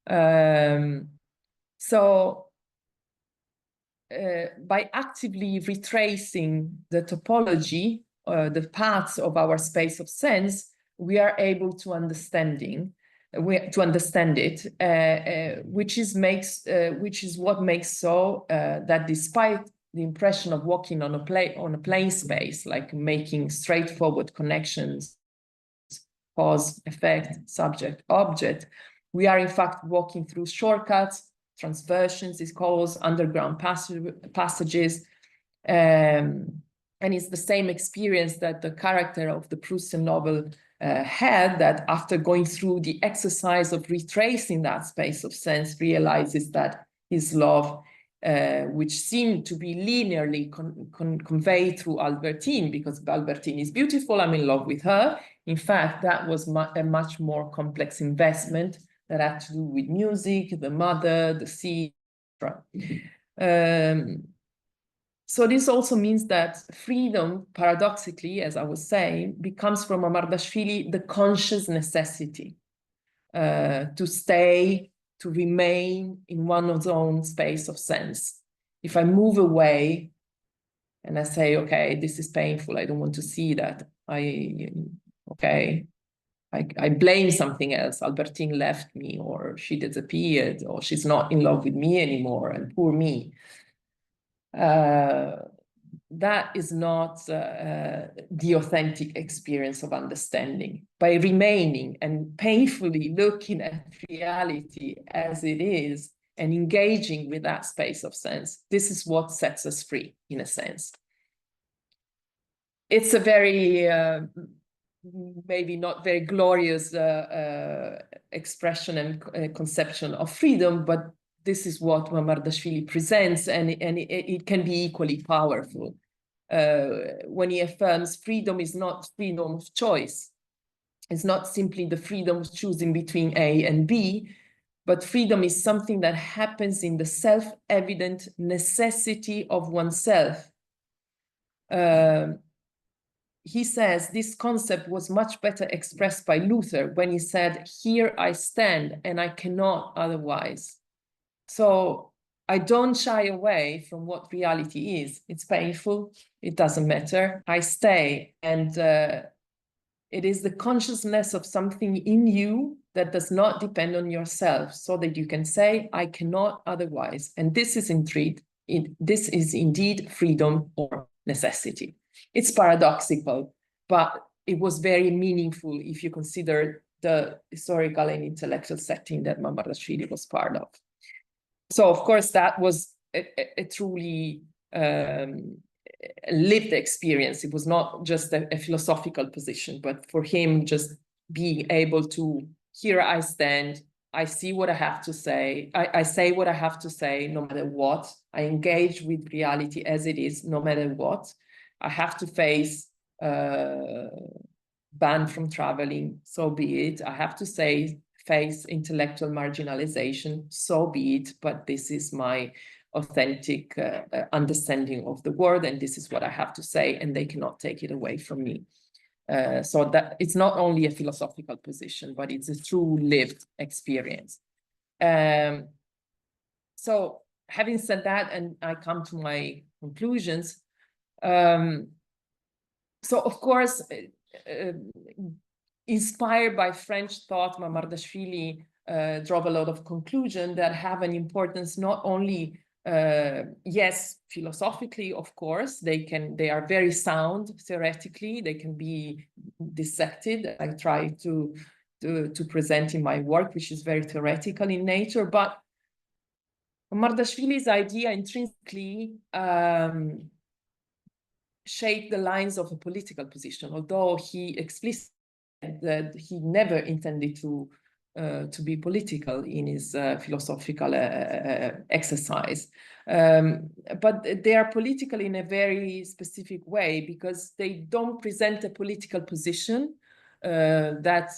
By actively retracing the topology, the paths of our space of sense, we are able to understand it, which is what makes so that despite the impression of walking on a plane space, like making straightforward connections, cause, effect, subject, object, we are in fact walking through shortcuts, transversions, it calls underground passages, and it's the same experience that the character of the Proustian novel had, that after going through the exercise of retracing that space of sense, realizes that his love, which seemed to be linearly conveyed through Albertine, because Albertine is beautiful, I'm in love with her. In fact, that was a much more complex investment that had to do with music, the mother, the sea. So this also means that freedom, paradoxically, as I was saying, becomes from Mamardashvili the conscious necessity to stay, to remain in one's own space of sense. If I move away and I say, okay, this is painful, I don't want to see that, I blame something else. Albertine left me, or she disappeared, or she's not in love with me anymore, and poor me. That is not the authentic experience of understanding. By remaining and painfully looking at reality as it is and engaging with that space of sense, this is what sets us free, in a sense. It's a very maybe not very glorious expression and conception of freedom, but this is what Mamardashvili presents, and it can be equally powerful. When he affirms freedom is not freedom of choice. It's not simply the freedom of choosing between A and B, but freedom is something that happens in the self-evident necessity of oneself. He says this concept was much better expressed by Luther when he said, "Here I stand and I cannot otherwise." So I don't shy away from what reality is. It's painful, it doesn't matter, I stay. And it is the consciousness of something in you that does not depend on yourself, so that you can say, I cannot otherwise. And this is indeed freedom or necessity. It's paradoxical, but it was very meaningful if you consider the historical and intellectual setting that Mamardashvili was part of. So, of course, that was a truly lived experience. It was not just a philosophical position, but for him, just being able to, here I stand, I see what I have to say, I say what I have to say, no matter what. I engage with reality as it is, no matter what. I have to face ban from traveling, so be it. I have to face intellectual marginalization, so be it, but this is my authentic understanding of the world, and this is what I have to say, and they cannot take it away from me. So that it's not only a philosophical position, but it's a true lived experience. So having said that, and I come to my conclusions. So of course, inspired by French thought, Mamardashvili drove a lot of conclusions that have an importance not only yes, philosophically, of course, they are very sound theoretically, they can be dissected. I try to present in my work, which is very theoretical in nature, but Mamardashvili's idea intrinsically shaped the lines of a political position, although he explicitly said that he never intended to be political in his philosophical exercise. But they are political in a very specific way, because they don't present a political position that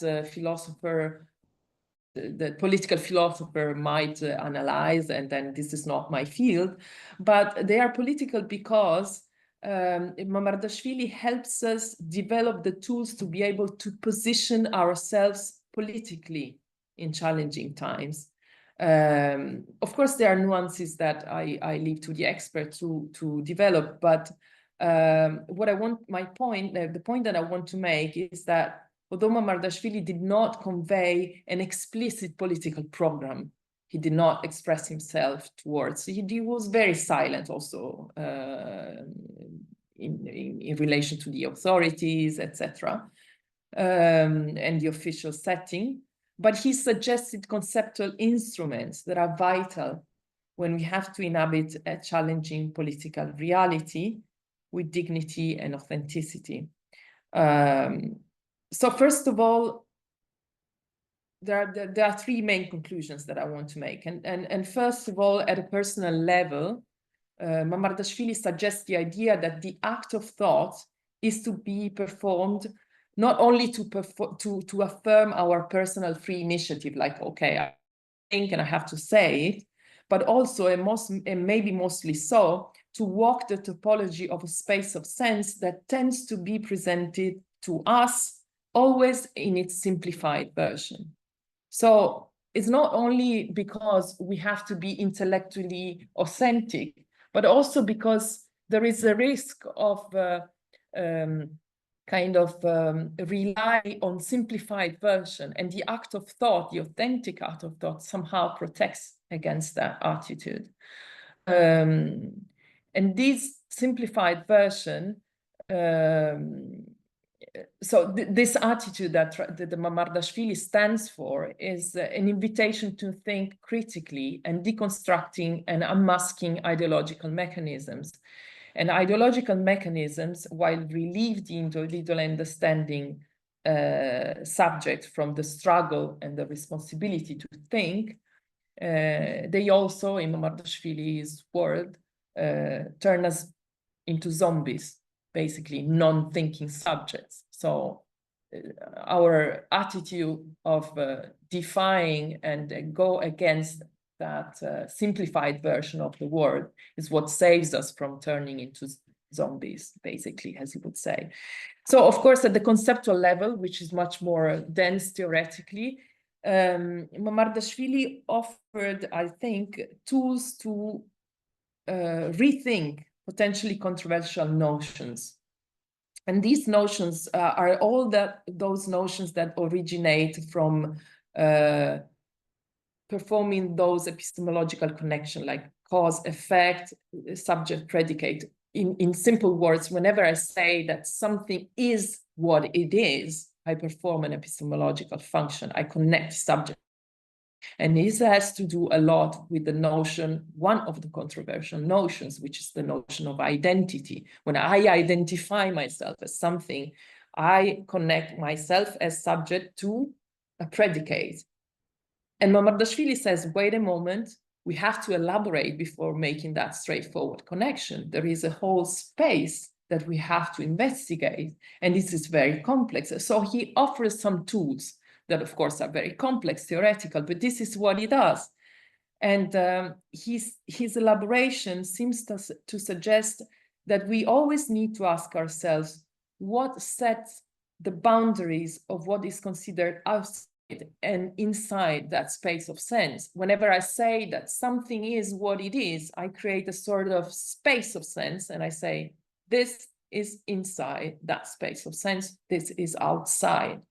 the political philosopher might analyze, and then this is not my field, but they are political because Mamardashvili helps us develop the tools to be able to position ourselves politically in challenging times. Of course, there are nuances that I leave to the expert to develop, but what I want, the point that I want to make is that although Mamardashvili did not convey an explicit political program, he did not express himself towards, he was very silent also in relation to the authorities, etc., and the official setting. But he suggested conceptual instruments that are vital when we have to inhabit a challenging political reality with dignity and authenticity. So first of all, there are three main conclusions that I want to make. And first of all, at a personal level, Mamardashvili suggests the idea that the act of thought is to be performed not only to affirm our personal free initiative, like, okay, I think and I have to say it, but also, and maybe mostly so, to walk the topology of a space of sense that tends to be presented to us always in its simplified version. So it's not only because we have to be intellectually authentic, but also because there is a risk of rely on simplified version, and the act of thought, the authentic act of thought, somehow protects against that attitude. And this simplified version, so this attitude that the Mamardashvili stands for is an invitation to think critically and deconstructing and unmasking ideological mechanisms. And ideological mechanisms, while relieve the individual understanding subject from the struggle and the responsibility to think, they also, in Mamardashvili's word, turn us into zombies, basically non-thinking subjects. So our attitude of defying and go against that simplified version of the word is what saves us from turning into zombies, basically, as you would say. So, of course, at the conceptual level, which is much more dense theoretically, Mamardashvili offered, I think, tools to rethink potentially controversial notions. And these notions are all those notions that originate from performing those epistemological connections, like cause, effect, subject, predicate. In simple words, whenever I say that something is what it is, I perform an epistemological function. I connect subject. And this has to do a lot with the notion, one of the controversial notions, which is the notion of identity. When I identify myself as something, I connect myself as subject to a predicate. And Mamardashvili says, wait a moment, we have to elaborate before making that straightforward connection. There is a whole space that we have to investigate, and this is very complex. So he offers some tools that, of course, are very complex, theoretical, but this is what he does. And his elaboration seems to suggest that we always need to ask ourselves what sets the boundaries of what is considered outside and inside that space of sense. Whenever I say that something is what it is, I create a sort of space of sense, and I say, this is inside that space of sense, this is outside.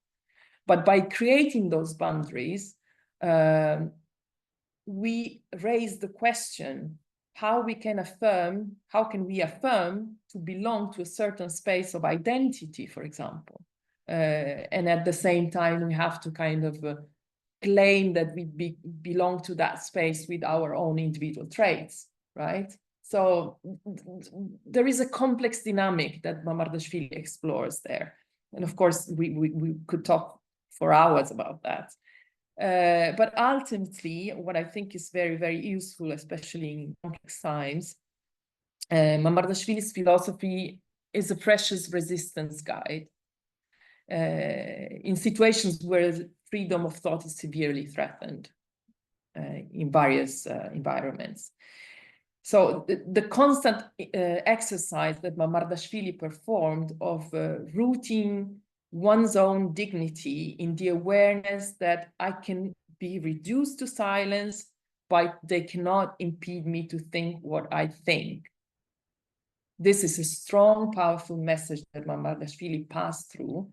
But by creating those boundaries, we raise the question, how can we affirm to belong to a certain space of identity, for example? And at the same time, we have to kind of claim that we belong to that space with our own individual traits, right? So there is a complex dynamic that Mamardashvili explores there. And of course, we could talk for hours about that. But ultimately, what I think is very, very useful, especially in complex times, Mamardashvili's philosophy is a precious resistance guide in situations where freedom of thought is severely threatened in various environments. So the constant exercise that Mamardashvili performed of rooting one's own dignity in the awareness that I can be reduced to silence, but they cannot impede me to think what I think. This is a strong, powerful message that Mamardashvili passed through,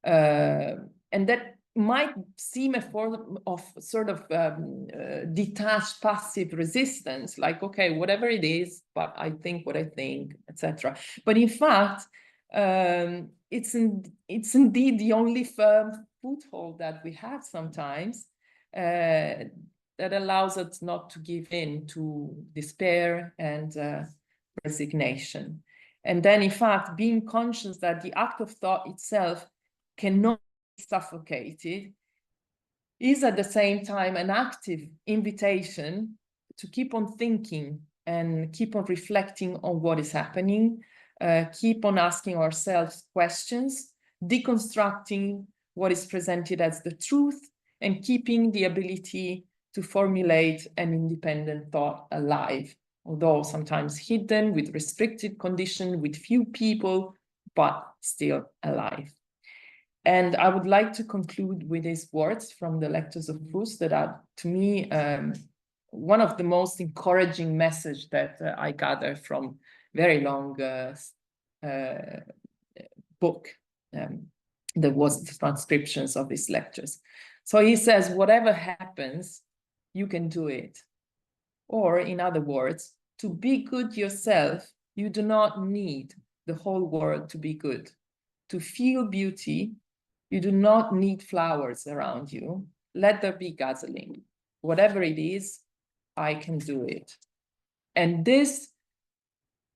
and that might seem a form of sort of detached, passive resistance, like, okay, whatever it is, but I think what I think, etc. But in fact, it's indeed the only firm foothold that we have sometimes that allows us not to give in to despair and resignation. And then, in fact, being conscious that the act of thought itself cannot be suffocated is at the same time an active invitation to keep on thinking and keep on reflecting on what is happening, keep on asking ourselves questions, deconstructing what is presented as the truth, and keeping the ability to formulate an independent thought alive, although sometimes hidden, with restricted condition, with few people, but still alive. And I would like to conclude with these words from the lectures of Proust that are, to me, one of the most encouraging messages that I gather from very long book that was the transcriptions of his lectures. So he says, whatever happens, you can do it. Or in other words, to be good yourself, you do not need the whole world to be good. To feel beauty, you do not need flowers around you. Let there be gasoline. Whatever it is, I can do it. And this,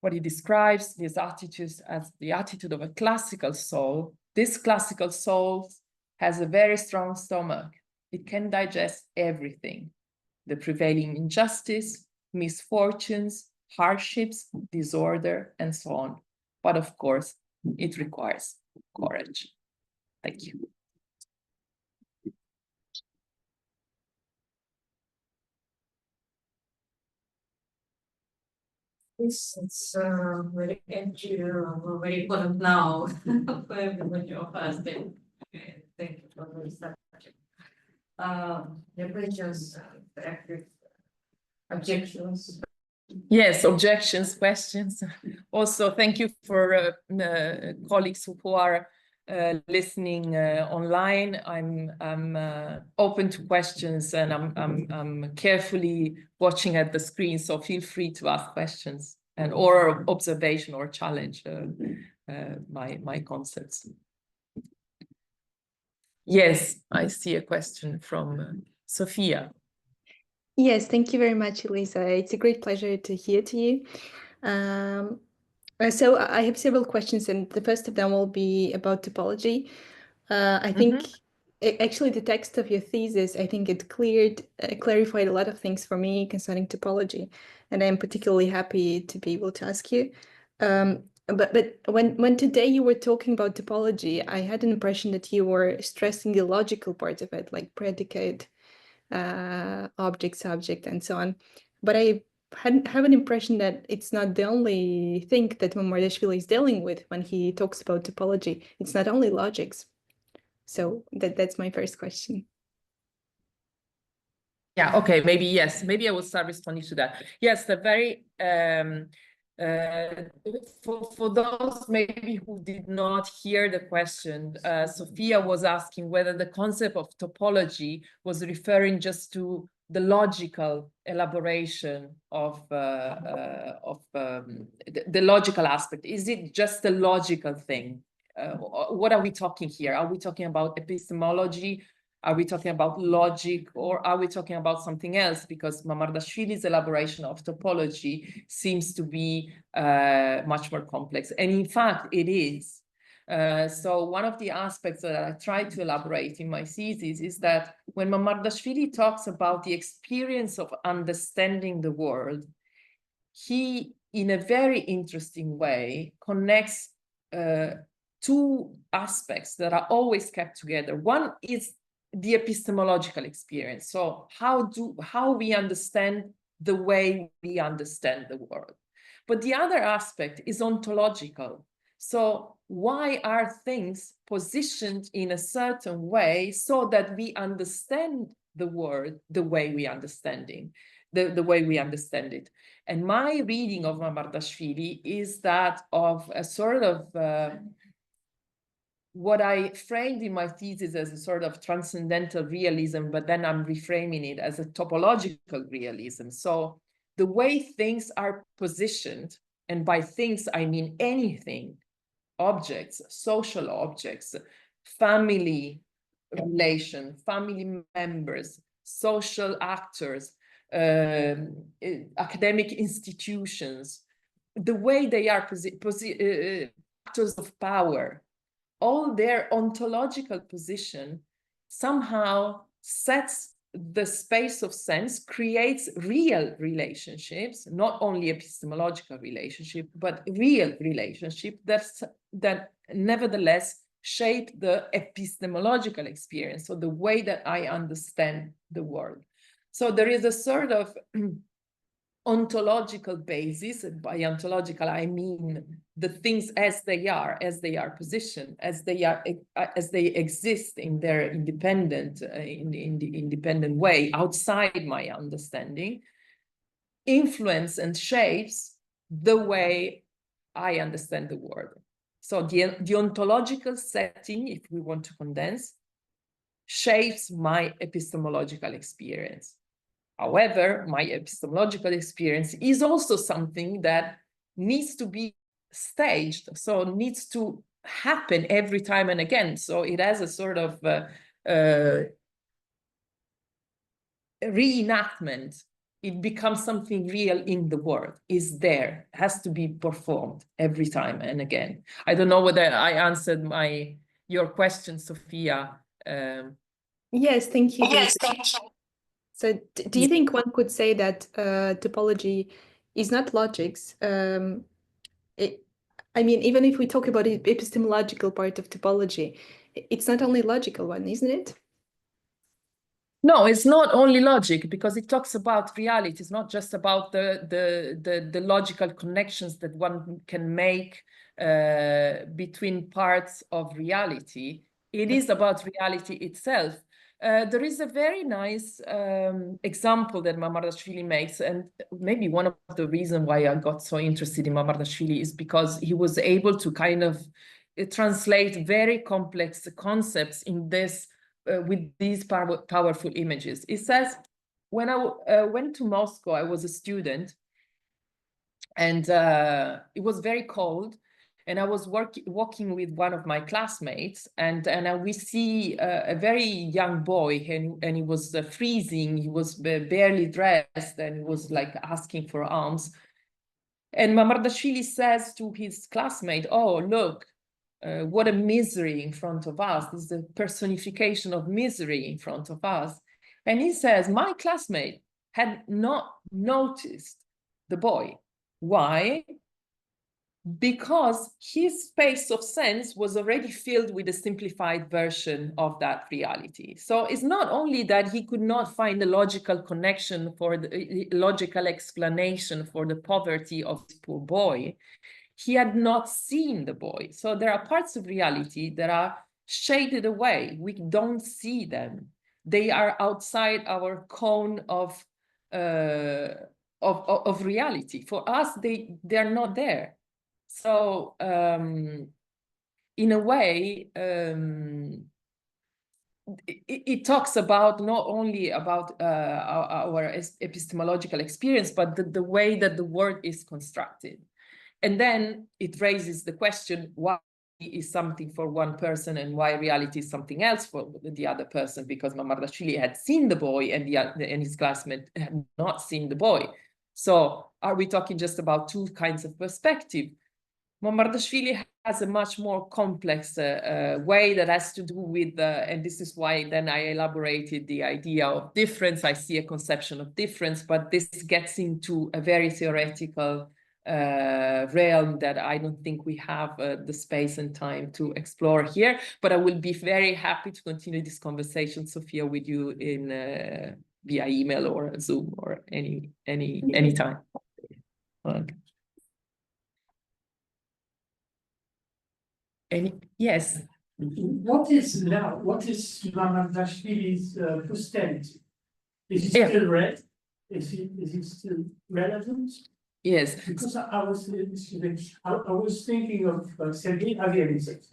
what he describes, these attitudes as the attitude of a classical soul. This classical soul has a very strong stomach. It can digest everything. The prevailing injustice, misfortunes, hardships, disorder, and so on. But of course, it requires courage. Thank you. It's very very important now for everybody of us. Thank you for the subject. The questions, objections. Yes, objections, questions. Also, thank you for colleagues who are listening online. I'm open to questions, and I'm carefully watching at the screen. So feel free to ask questions and or observation or challenge my concepts. Yes, I see a question from Sophia. Yes, thank you very much, Elisa. It's a great pleasure to hear to you. So I have several questions, and the first of them will be about topology. I think actually the text of your thesis, I think it clarified a lot of things for me concerning topology, and I'm particularly happy to be able to ask you. But when today you were talking about topology, I had an impression that you were stressing the logical part of it, like predicate, object, subject, and so on. But I have an impression that it's not the only thing that Mamardashvili is dealing with when he talks about topology. It's not only logics. So that's my first question. Yeah, okay, maybe I will start responding to that. Yes, the very for those maybe who did not hear the question, Sophia was asking whether the concept of topology was referring just to the logical elaboration of the logical aspect. Is it just a logical thing? What are we talking here? Are we talking about epistemology? Are we talking about logic, or are we talking about something else? Because Mamardashvili's elaboration of topology seems to be much more complex. And in fact, it is. So one of the aspects that I try to elaborate in my thesis is that when Mamardashvili talks about the experience of understanding the world, he, in a very interesting way, connects two aspects that are always kept together. One is the epistemological experience. So how we understand the way we understand the world. But the other aspect is ontological. So why are things positioned in a certain way so that we understand the world the way we understanding, the way we understand it? And my reading of Mamardashvili is that of a sort of what I framed in my thesis as a sort of transcendental realism, but then I'm reframing it as a topological realism. So the way things are positioned, and by things I mean anything, objects, social objects, family relation, family members, social actors, academic institutions, the way they are actors of power, all their ontological position somehow sets the space of sense, creates real relationships, not only epistemological relationship, but real relationship that nevertheless shape the epistemological experience, so the way that I understand the world. So there is a sort of ontological basis. By ontological, I mean the things as they are positioned, as they exist in their independent, in the independent way outside my understanding, influence and shapes the way I understand the world. So the ontological setting, if we want to condense, shapes my epistemological experience. However, my epistemological experience is also something that needs to be staged, so needs to happen every time and again. So it has a sort of reenactment. It becomes something real in the world, is there, has to be performed every time and again. I don't know whether I answered your question, Sophia. Yes, thank you. Yes, thank you. So do you think one could say that topology is not logics? I mean, even if we talk about the epistemological part of topology, it's not only logical one, isn't it? No, it's not only logic, because it talks about reality. It's not just about the logical connections that one can make between parts of reality. It is about reality itself. There is a very nice example that Mamardashvili makes, and maybe one of the reasons why I got so interested in Mamardashvili is because he was able to kind of translate very complex concepts in this with these powerful images. It says, when I went to Moscow, I was a student, and it was very cold, And I was walking with one of my classmates, and we see a very young boy, and he was freezing. He was barely dressed, and he was like asking for alms. And Mamardashvili says to his classmate, "Oh, look, what a misery in front of us. This is a personification of misery in front of us." And he says, my classmate had not noticed the boy. Why? Because his space of sense was already filled with a simplified version of that reality. So it's not only that he could not find a logical connection for the logical explanation for the poverty of this poor boy, he had not seen the boy. So there are parts of reality that are shaded away. We don't see them. They are outside our cone of reality. For us, they're not there. So in a way, it talks about not only about our epistemological experience, but the way that the word is constructed. And then it raises the question, why is something for one person and why reality is something else for the other person? Because Mamardashvili had seen the boy and his classmate had not seen the boy. So are we talking just about two kinds of perspective? Mamardashvili has a much more complex way that has to do with, and this is why then I elaborated the idea of difference. I see a conception of difference, but this gets into a very theoretical realm that I don't think we have the space and time to explore here. But I will be very happy to continue this conversation, Sophia, with you in via email or Zoom or any time. Okay. Yes. What is Mamardashvili's posterity? Is he still read? Is he still relevant? Yes. Because I was thinking of Sergei Averintsev,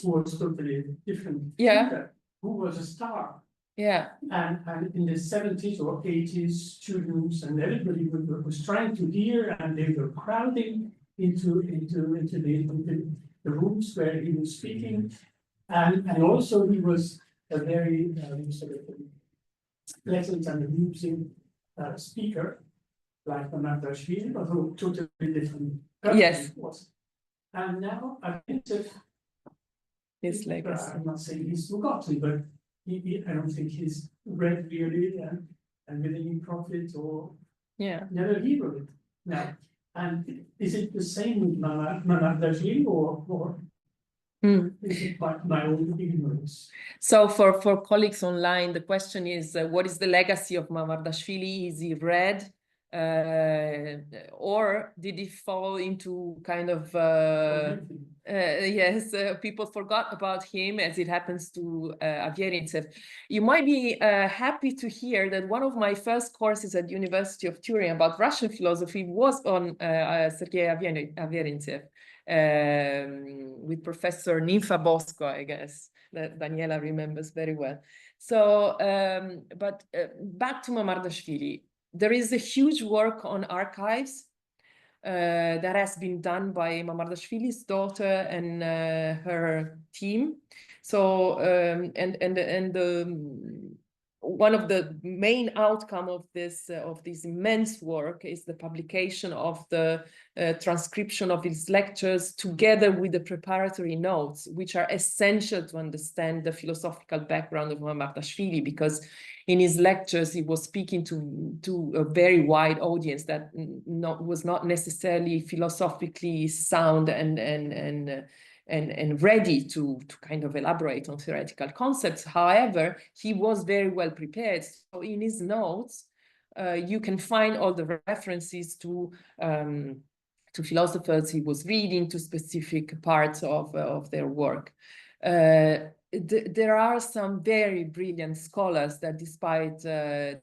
who was totally different. Yeah. Who was a star. Yeah. And in the 70s or 80s, students and everybody was trying to hear, and they were crowding into the rooms where he was speaking, and also he was a very sort of pleasant and amusing speaker, like Mamardashvili, although totally different. Yes. Was. And now I think that his legacy. I'm not saying he's forgotten, but I don't think he's read really and with any profit or never heard of it now. And is it the same with Mamardashvili or is it my own ignorance? So for colleagues online, the question is, what is the legacy of Mamardashvili? Is he read? Or did he fall into kind of people forgot about him, as it happens to Averintsev. You might be happy to hear that one of my first courses at the University of Turin about Russian philosophy was on Sergei Averintsev with Professor Ninfa Bosco, I guess, that Daniela remembers very well. So, but back to Mamardashvili. There is a huge work on archives that has been done by Mamardashvili's daughter and her team. So, one of the main outcome of this immense work is the publication of the transcription of his lectures together with the preparatory notes, which are essential to understand the philosophical background of Mamardashvili, because in his lectures he was speaking to a very wide audience that was not necessarily philosophically sound and ready to kind of elaborate on theoretical concepts. However, he was very well prepared. So in his notes, you can find all the references to philosophers he was reading, to specific parts of their work. There are some very brilliant scholars that, despite the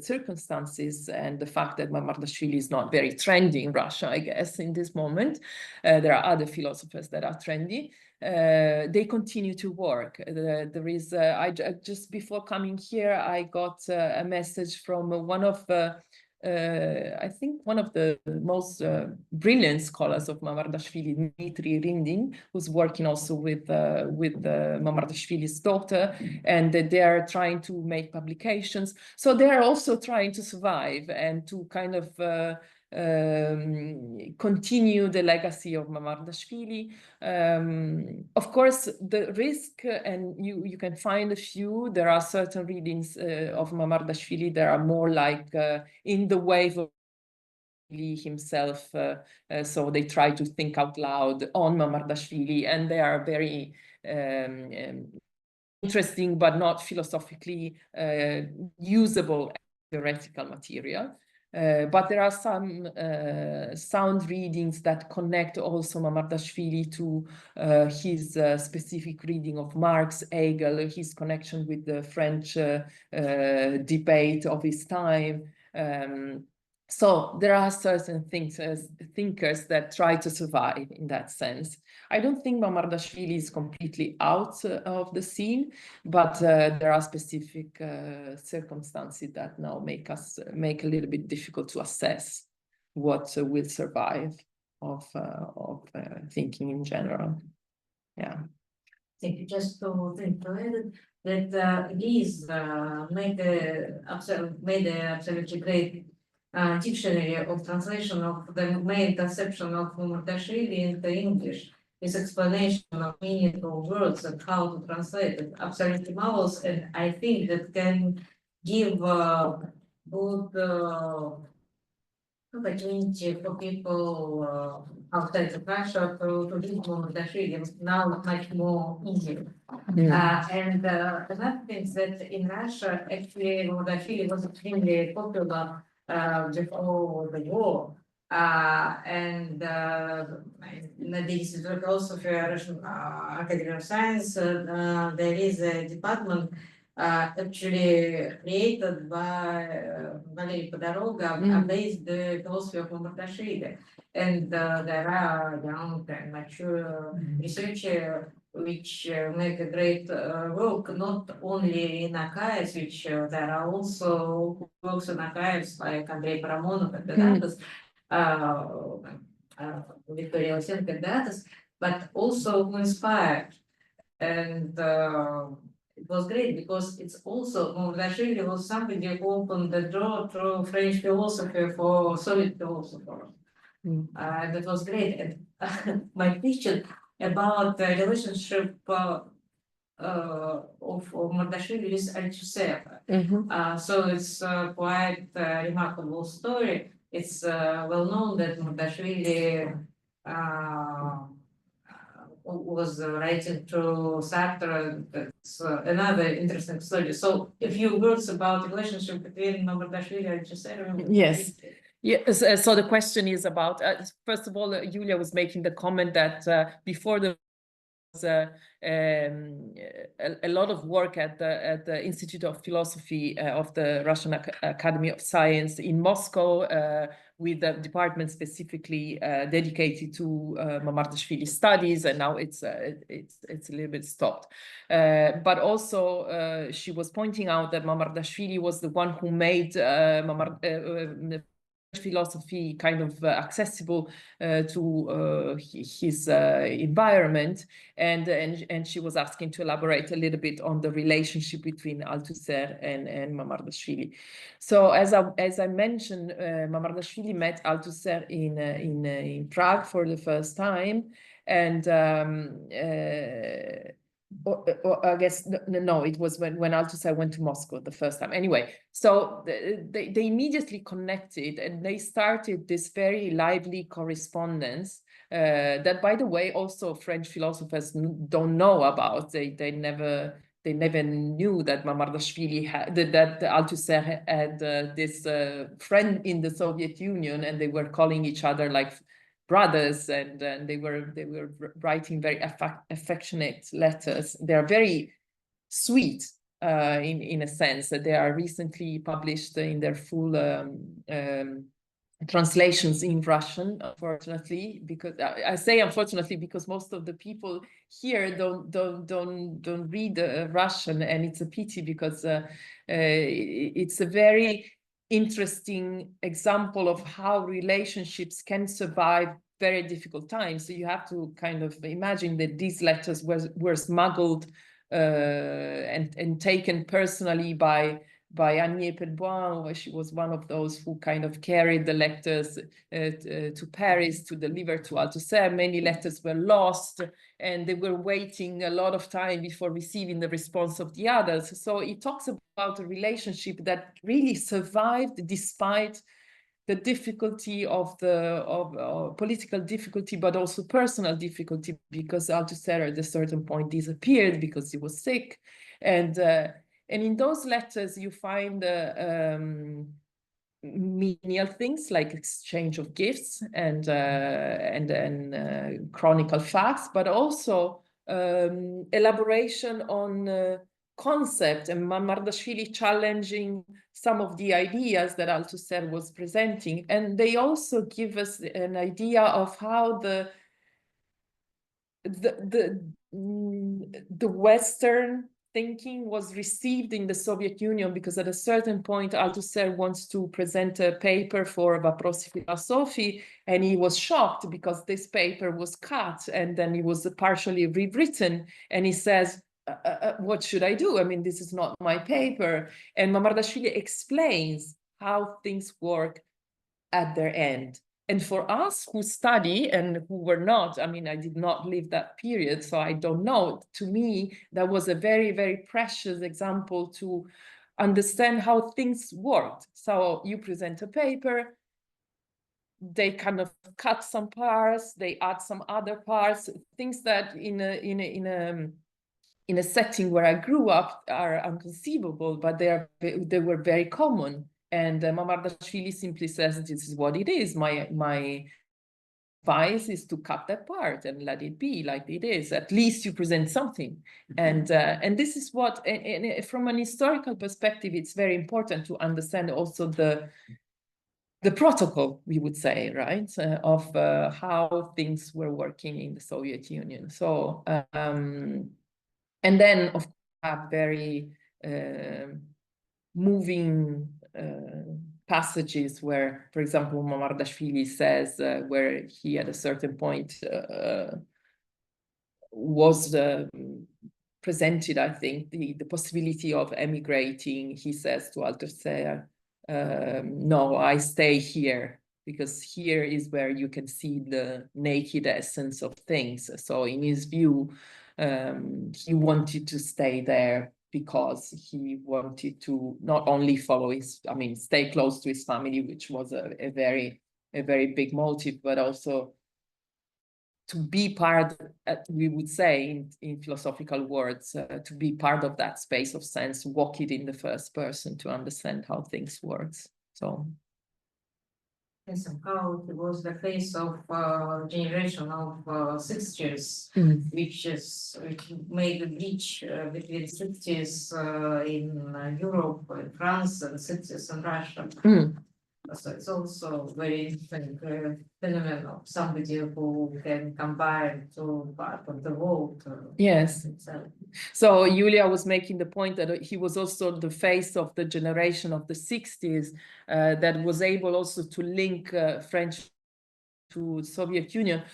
circumstances and the fact that Mamardashvili is not very trendy in Russia, I guess, in this moment, there are other philosophers that are trendy. They continue to work. There is, just before coming here, I got a message from one of I think one of the most brilliant scholars of Mamardashvili, Dmitry Rindin, who's working also with Mamardashvili's daughter, and they are trying to make publications. So they are also trying to survive and to kind of continue the legacy of Mamardashvili. Of course, the risk, and you can find a few, there are certain readings of Mamardashvili that are more like in the wave of himself, so they try to think out loud on Mamardashvili, and they are very interesting but not philosophically usable theoretical material. But there are some sound readings that connect also Mamardashvili to his specific reading of Marx, Hegel, his connection with the French debate of his time. So there are certain thinkers that try to survive in that sense. I don't think Mamardashvili is completely out of the scene, but there are specific circumstances that now make a little bit difficult to assess what will survive of thinking in general. Yeah. Thank you. Just to think that Liz made a absolutely great dictionary of translation of the main conception of Mamardashvili into English, with explanation of meaning of words and how to translate it. Absolutely marvelous, and I think that can give good opportunity for people outside of Russia to read Mamardashvili now much more easily. And another thing is that in Russia, actually, Mamardashvili was extremely popular before the war. And this is also for Russian Academy of Science. There is a department actually created by Valery Podoroga based the philosophy of Mamardashvili. And there are young and mature researchers which make a great work, not only in archives, which there are also works in archives like Andrei Paramonov and others, Victoria Lysenko and others, but also who inspired. And it was great because it's also Mamardashvili was somebody who opened the door through French philosophy for Soviet philosophers. That was great. And my question about the relationship of Mamardashvili with Althusser. So it's quite a remarkable story. It's well known that Mamardashvili was writing to Sartre. That's another interesting story. So a few words about the relationship between Mamardashvili and Althusser. Yes. Yes. So the question is about, first of all, Yulia was making the comment that before the a lot of work at the Institute of Philosophy of the Russian Academy of Science in Moscow, with the department specifically dedicated to Mamardashvili studies, and now it's a little bit stopped. But also she was pointing out that Mamardashvili was the one who made philosophy kind of accessible to his environment, and she was asking to elaborate a little bit on the relationship between Althusser and Mamardashvili. So as I mentioned, Mamardashvili met Althusser in Prague for the first time, and or I guess no, it was when Althusser went to Moscow the first time. Anyway, so they immediately connected, and they started this very lively correspondence that, by the way, also French philosophers don't know about. They never knew that Mamardashvili had, that Althusser had this friend in the Soviet Union, and they were calling each other like brothers, and they were writing very affectionate letters. They are very sweet in a sense. That they are recently published in their full translations in Russian, unfortunately, because I say unfortunately because most of the people here don't read Russian, and it's a pity because it's a very interesting example of how relationships can survive very difficult times. So you have to kind of imagine that these letters were smuggled and taken personally by Agnès Pelboin, where she was one of those who kind of carried the letters to Paris to deliver to Althusser. Many letters were lost, and they were waiting a lot of time before receiving the response of the others. So it talks about a relationship that really survived despite the difficulty of political difficulty, but also personal difficulty, because Althusser at a certain point disappeared because he was sick. And in those letters, you find menial things like exchange of gifts and chronicle facts, but also elaboration on concept, and Mamardashvili challenging some of the ideas that Althusser was presenting. And they also give us an idea of how the Western thinking was received in the Soviet Union, because at a certain point Althusser wants to present a paper for Въпроси философии, and he was shocked because this paper was cut and then it was partially rewritten, and he says, what should I do? I mean, this is not my paper. And Mamardashvili explains how things work at their end. And for us who study and who were not, I mean, I did not live that period, so I don't know. To me, that was a very, very precious example to understand how things worked. So you present a paper, they kind of cut some parts, they add some other parts, things that in a setting where I grew up are inconceivable, but they were very common. And Mamardashvili simply says, this is what it is. My advice is to cut that part and let it be like it is. At least you present something. And this is what, and from an historical perspective, it's very important to understand also the protocol, we would say, right, of how things were working in the Soviet Union. So, and then, of course, have very moving passages where, for example, Mamardashvili says, where he at a certain point was presented, I think, the possibility of emigrating. He says to Althusser, no, I stay here, because here is where you can see the naked essence of things. So in his view, he wanted to stay there because he wanted to not only follow stay close to his family, which was a very big motive, but also to be part, we would say in philosophical words, to be part of that space of sense, walk it in the first person to understand how things work. So. And somehow it was the face of generation of 60s, which made a bridge between 60s in Europe, and France, and 60s in Russia. So it's also very interesting phenomenon of somebody who can combine two parts of the world. Yes. So Yulia was making the point that he was also the face of the generation of the 60s that was able also to link French to Soviet Union.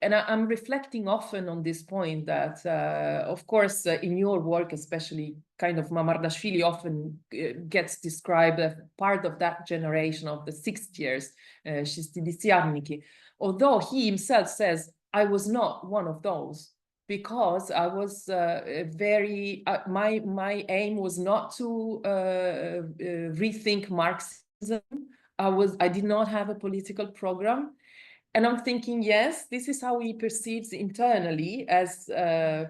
And I'm reflecting often on this point that, of course, in your work, especially, kind of Mamardashvili often gets described as part of that generation of the 60s, Shestidesiarniki, although he himself says, I was not one of those, because I was my aim was not to rethink Marxism. I did not have a political program. And I'm thinking, yes, this is how he perceives internally as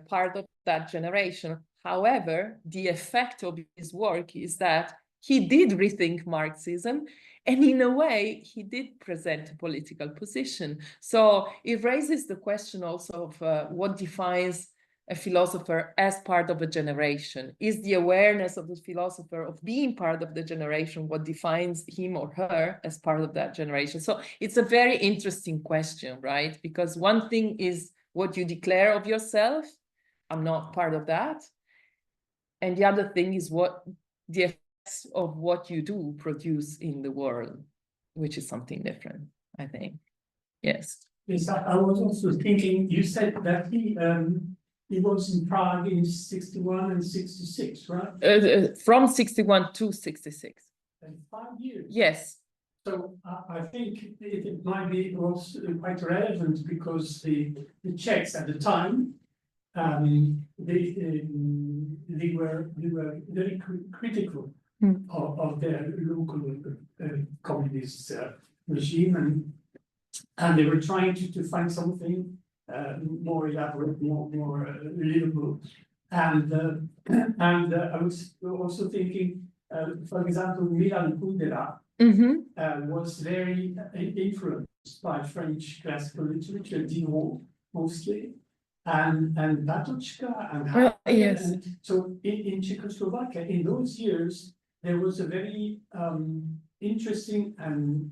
part of that generation. However, the effect of his work is that he did rethink Marxism, and in a way, he did present a political position. So it raises the question also of what defines a philosopher as part of a generation. Is the awareness of the philosopher of being part of the generation what defines him or her as part of that generation? So it's a very interesting question, right? Because one thing is what you declare of yourself. I'm not part of that. And the other thing is what the effects of what you do produce in the world, which is something different, I think. Yes. Yes, I was also thinking, you said that he was in Prague in 61 and 66, right? From 61 to 66. And 5 years. Yes. So I think it might be also quite relevant because the Czechs at the time, they were very critical of their local communist regime, and they were trying to find something more elaborate, more livable, and I was also thinking, for example, Milan Kundera was very influenced by French classical literature, Diderot mostly, and Batočka and Havel. Yes. And so in Czechoslovakia in those years there was a very interesting and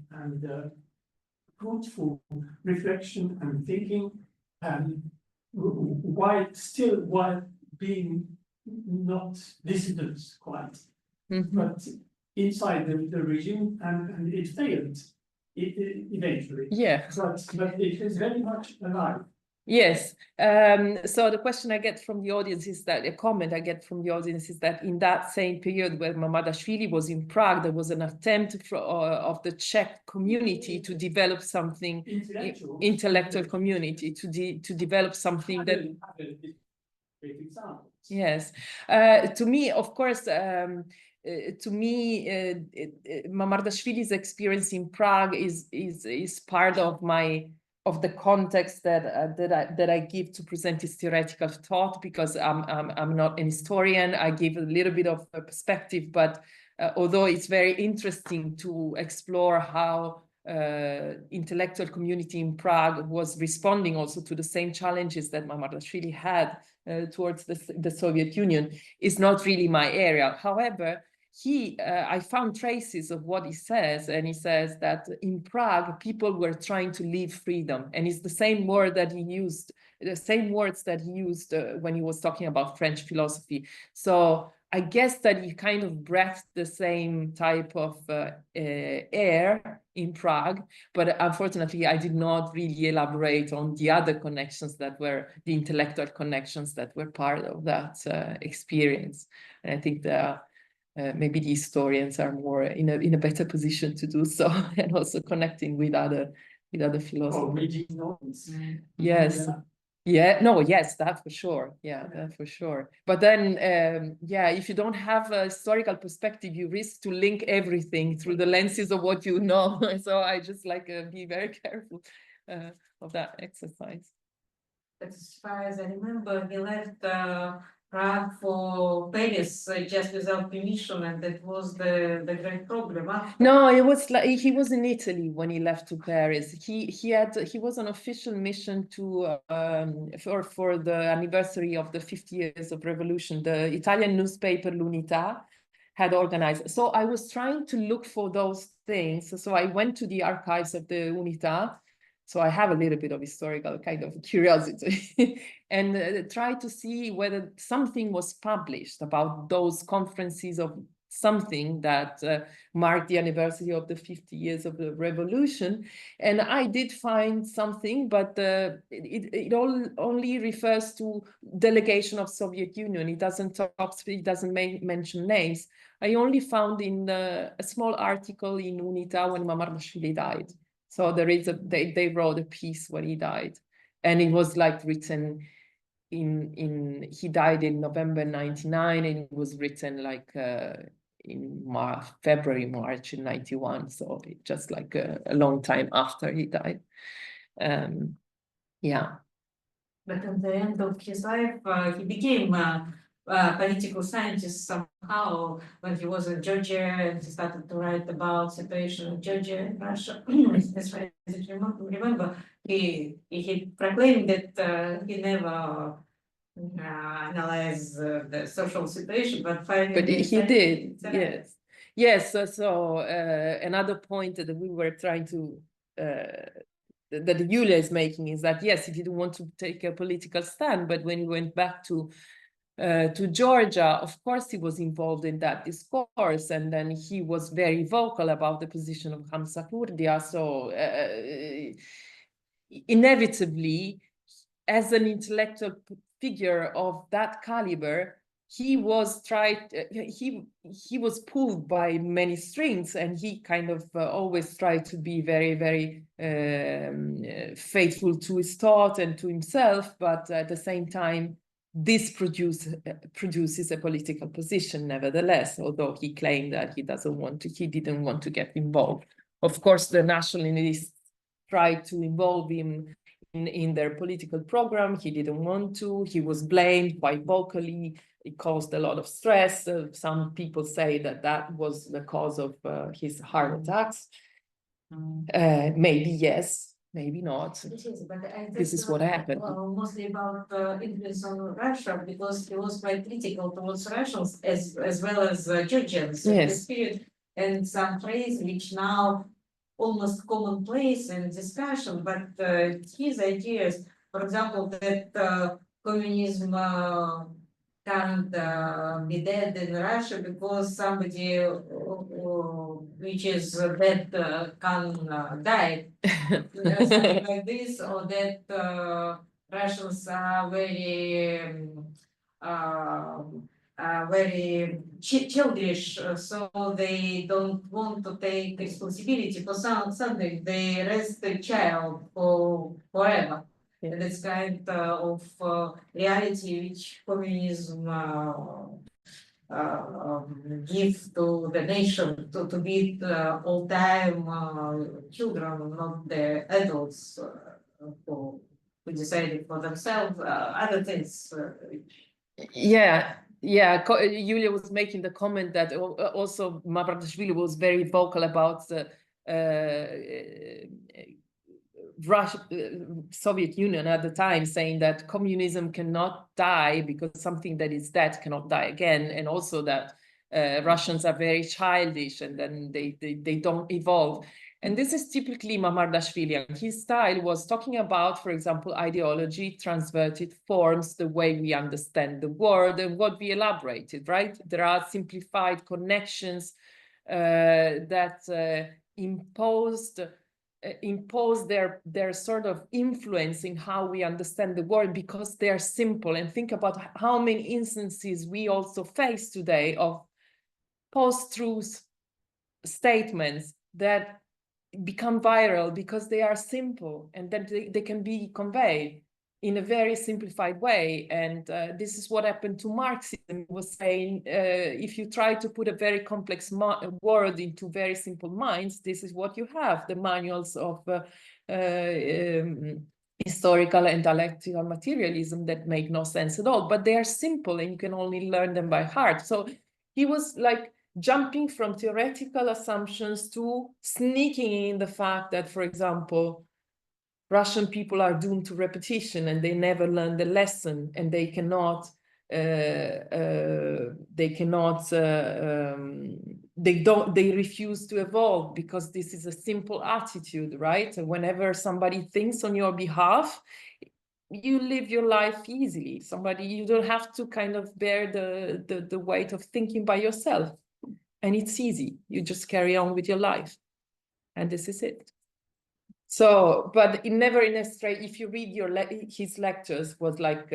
fruitful reflection and thinking, while being not dissidents quite, but inside the regime, and it failed eventually. Yeah. But it is very much alive. Yes. So the question I get from the audience is that, a comment I get from the audience is that in that same period where Mamardashvili was in Prague, there was an attempt of the Czech community to develop something, intellectual community, to develop something that... Great examples. Yes. To me, of course, Mamardashvili's experience in Prague is part of the context that I give to present his theoretical thought, because I'm not an historian. I give a little bit of a perspective, but although it's very interesting to explore how intellectual community in Prague was responding also to the same challenges that Mamardashvili had towards the Soviet Union, is not really my area. However, I found traces of what he says, and he says that in Prague, people were trying to live freedom, and it's the same word that he used, the same words that he used when he was talking about French philosophy. So I guess that he kind of breathed the same type of air in Prague, but unfortunately, I did not really elaborate on the other connections that were the intellectual connections that were part of that experience. And I think maybe the historians are more in a better position to do so, and also connecting with other philosophers. Reading novels. Yes. Yeah, no, yes, that for sure. Yeah, that for sure. But then, if you don't have a historical perspective, you risk to link everything through the lenses of what you know. So I just be very careful of that exercise. But as far as I remember, he left Prague for Paris just without permission, and that was the great problem. No, it was he was in Italy when he left to Paris. He was on official mission to for the anniversary of the 50 years of revolution. The Italian newspaper L'Unità had organized. So I was trying to look for those things. So I went to the archives of the Unità. So I have a little bit of historical kind of curiosity and try to see whether something was published about those conferences of something that marked the anniversary of the 50 years of the revolution. And I did find something, but it only refers to delegation of Soviet Union. It doesn't mention names. I only found in a small article in Unità when Mamardashvili died. So there is they wrote a piece when he died, and it was written he died in November 99, and it was written in February, March in 91. So it just a long time after he died. Yeah. But at the end of his life, he became a political scientist somehow when he was in Georgia, and he started to write about situation in Georgia and Russia. As far as I remember, he proclaimed that he never analyzed the social situation, but finally. But he did, yes. Yes, so another point that we were trying to that Yulia is making is that, yes, he didn't want to take a political stand, but when he went back to to Georgia, of course, he was involved in that discourse, and then he was very vocal about the position of Hamza Kurdia. So inevitably, as an intellectual figure of that caliber, he was pulled by many strings, and he kind of always tried to be very, very faithful to his thought and to himself, but at the same time, this produces a political position nevertheless, although he claimed that he didn't want to get involved. Of course, the nationalists tried to involve him in their political program. He didn't want to. He was blamed quite vocally. It caused a lot of stress. Some people say that that was the cause of his heart attacks. Maybe yes, maybe not. This is what happened. Mostly about influence on Russia, because he was quite critical towards Russians as well as Georgians in this period, and some phrase which now almost commonplace in discussion, but his ideas, for example, that communism can't be dead in Russia because somebody which is dead can die, something like this, or that Russians are very childish, so they don't want to take responsibility for something. They raise the child forever. Yeah. And it's kind of reality which communism give to the nation to be all time children, not the adults who decided for themselves other things. Yeah. Yulia was making the comment that also Mamardashvili was very vocal about the Soviet Union at the time, saying that communism cannot die because something that is dead cannot die again, and also that Russians are very childish and then they don't evolve. And this is typically Mamardashvili. And his style was talking about, for example, ideology, transverted forms, the way we understand the world and what we elaborated, right? There are simplified connections that impose their sort of influence in how we understand the world because they're simple. And think about how many instances we also face today of post-truth statements that become viral because they are simple and that they can be conveyed in a very simplified way. And this is what happened to Marxism. He was saying, if you try to put a very complex word into very simple minds, this is what you have, the manuals of historical and dialectical materialism that make no sense at all, but they are simple and you can only learn them by heart. So he was like jumping from theoretical assumptions to sneaking in the fact that, for example, Russian people are doomed to repetition and they never learn the lesson, and they refuse to evolve because this is a simple attitude, right? And whenever somebody thinks on your behalf, you live your life easily. You don't have to kind of bear the weight of thinking by yourself. And it's easy. You just carry on with your life. And this is it. So, but it never in a straight, if you read his lectures, was like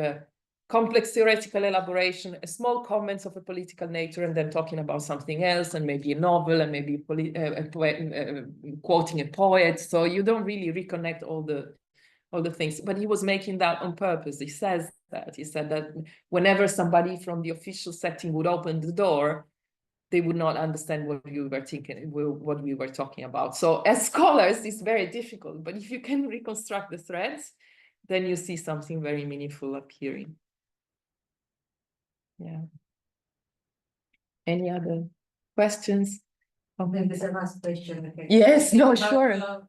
complex theoretical elaboration, a small comments of a political nature, and then talking about something else, and maybe a novel, and maybe quoting a poet. So you don't really reconnect all the things. But he was making that on purpose. He said that whenever somebody from the official setting would open the door, they would not understand what we were thinking, what we were talking about. So as scholars, it's very difficult, but if you can reconstruct the threads, then you see something very meaningful appearing. Yeah. Any other questions? Maybe the last question. Yes, no, sure.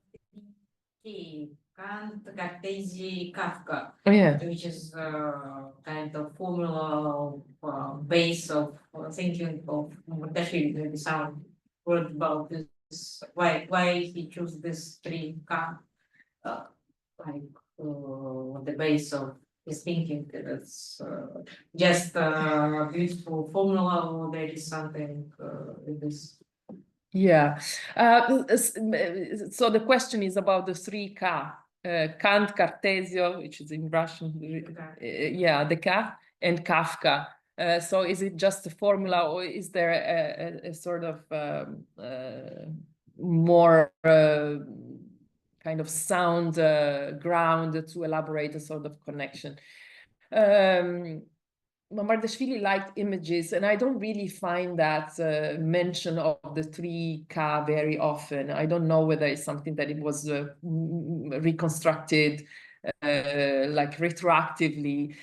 Kant, Cartesi, Kafka, Yeah. which is kind of formula base of thinking of Mamardashvili. Maybe some word about this. Why he chose this three Kant, the base of his thinking. It's just a beautiful formula, or there is something in this. Yeah. So the question is about the three K. Kant, Cartesio, which is in Russian, yeah, Descartes, and Kafka. So is it just a formula, or is there a sort of more kind of sound ground to elaborate a sort of connection? Mamardashvili liked images, and I don't really find that mention of the 3K very often. I don't know whether it's something that it was reconstructed like retroactively.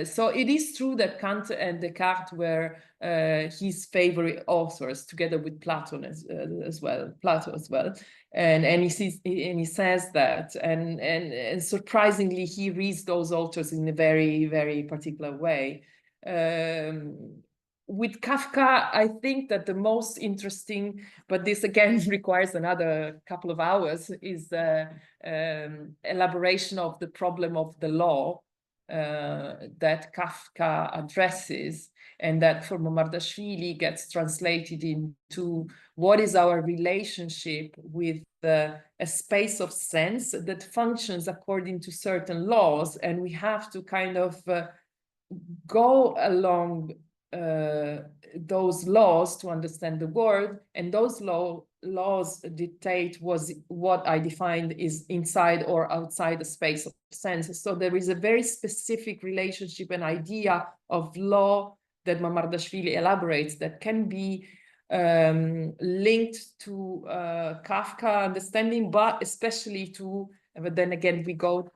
So it is true that Kant and Descartes were his favorite authors, together with Plato as well. And he says that, and surprisingly, he reads those authors in a very, very particular way. With Kafka, I think that the most interesting, but this again requires another couple of hours, is elaboration of the problem of the law that Kafka addresses, and that for Mamardashvili gets translated into what is our relationship with a space of sense that functions according to certain laws, and we have to kind of go along those laws to understand the world, and those laws dictate what I defined is inside or outside the space of sense. So there is a very specific relationship and idea of law that Mamardashvili elaborates that can be linked to Kafka understanding, but especially to, but then again, we go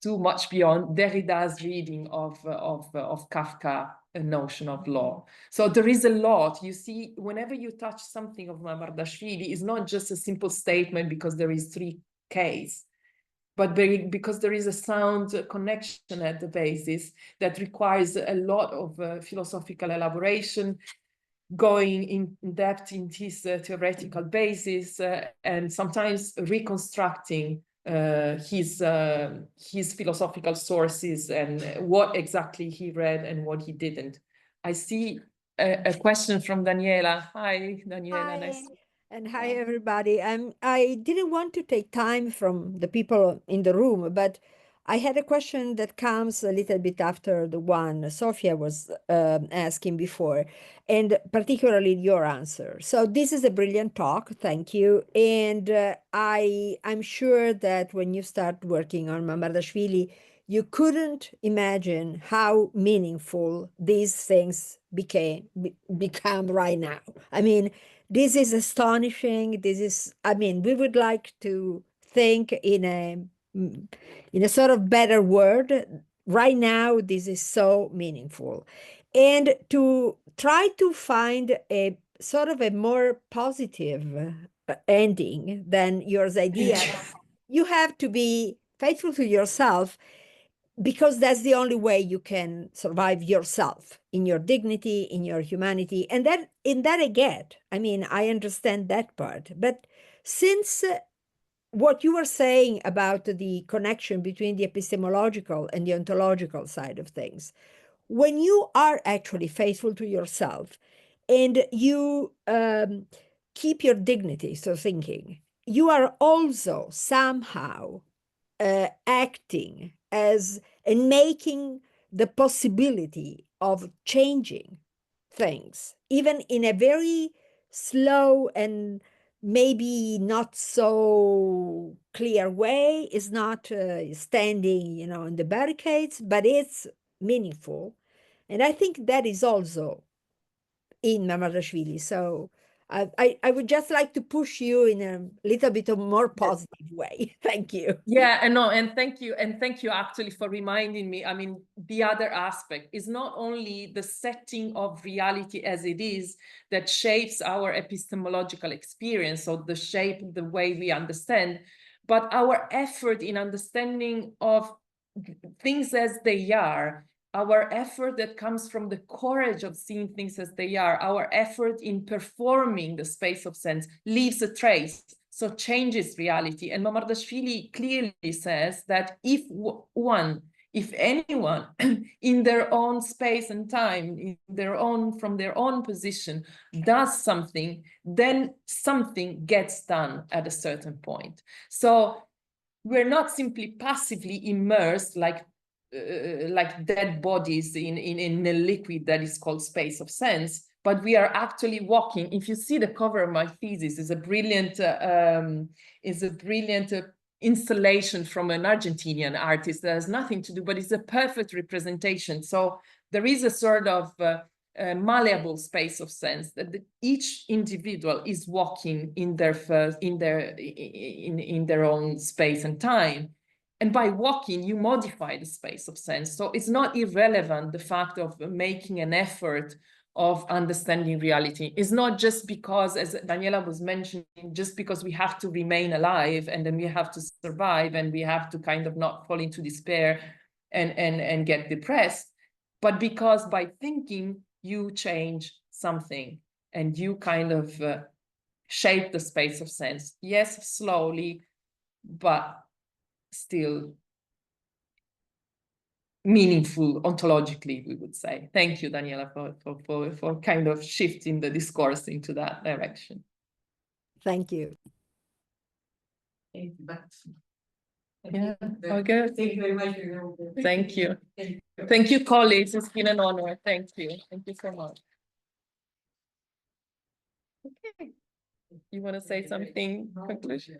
too much beyond Derrida's reading of Kafka, a notion of law. So there is a lot. You see, whenever you touch something of Mamardashvili, it's not just a simple statement because there is 3Ks, but because there is a sound connection at the basis that requires a lot of philosophical elaboration, going in depth in his theoretical basis, and sometimes reconstructing his philosophical sources and what exactly he read and what he didn't. I see a question from Daniela. Hi, Daniela. Hi. Nice. And hi, everybody. I didn't want to take time from the people in the room, but I had a question that comes a little bit after the one Sophia was asking before, and particularly your answer. So this is a brilliant talk. Thank you. And I'm sure that when you start working on Mamardashvili, you couldn't imagine how meaningful these things become right now. I mean, this is astonishing. This is, I mean, we would like to think in a sort of better word. Right now, this is so meaningful. And to try to find a sort of a more positive ending than yours idea, you have to be faithful to yourself, because that's the only way you can survive yourself in your dignity, in your humanity. And that I get. I mean, I understand that part. But since what you were saying about the connection between the epistemological and the ontological side of things, when you are actually faithful to yourself and you keep your dignity, so thinking, you are also somehow acting as and making the possibility of changing things, even in a very slow and maybe not so clear way, is not standing, in the barricades, but it's meaningful. And I think that is also in Mamardashvili. So I would just like to push you in a little bit of more positive way. Thank you. Yeah, and thank you actually for reminding me. I mean, the other aspect is not only the setting of reality as it is that shapes our epistemological experience, or the way we understand, but our effort in understanding of things as they are, our effort that comes from the courage of seeing things as they are, our effort in performing the space of sense leaves a trace, so changes reality. And Mamardashvili clearly says that if one if anyone in their own space and time, from their own position, does something, then something gets done at a certain point. So we're not simply passively immersed like dead bodies in a liquid that is called space of sense, but we are actually walking. If you see the cover of my thesis, is a brilliant installation from an Argentinian artist that has nothing to do, but it's a perfect representation. So there is a sort of malleable space of sense that each individual is walking in their own space and time. And by walking, you modify the space of sense. So it's not irrelevant, the fact of making an effort of understanding reality. It's not just because, as Daniela was mentioning, just because we have to remain alive and then we have to survive and we have to kind of not fall into despair and get depressed, but because by thinking, you change something and you kind of shape the space of sense. Yes, slowly, but still meaningful ontologically, we would say. Thank you, Daniela, for kind of shifting the discourse into that direction. Thank you. Yeah, okay. Thank you very much. Thank you. Thank you, colleagues. It's been an honor. Thank you. Thank you so much. Okay. You want to say something, conclusion?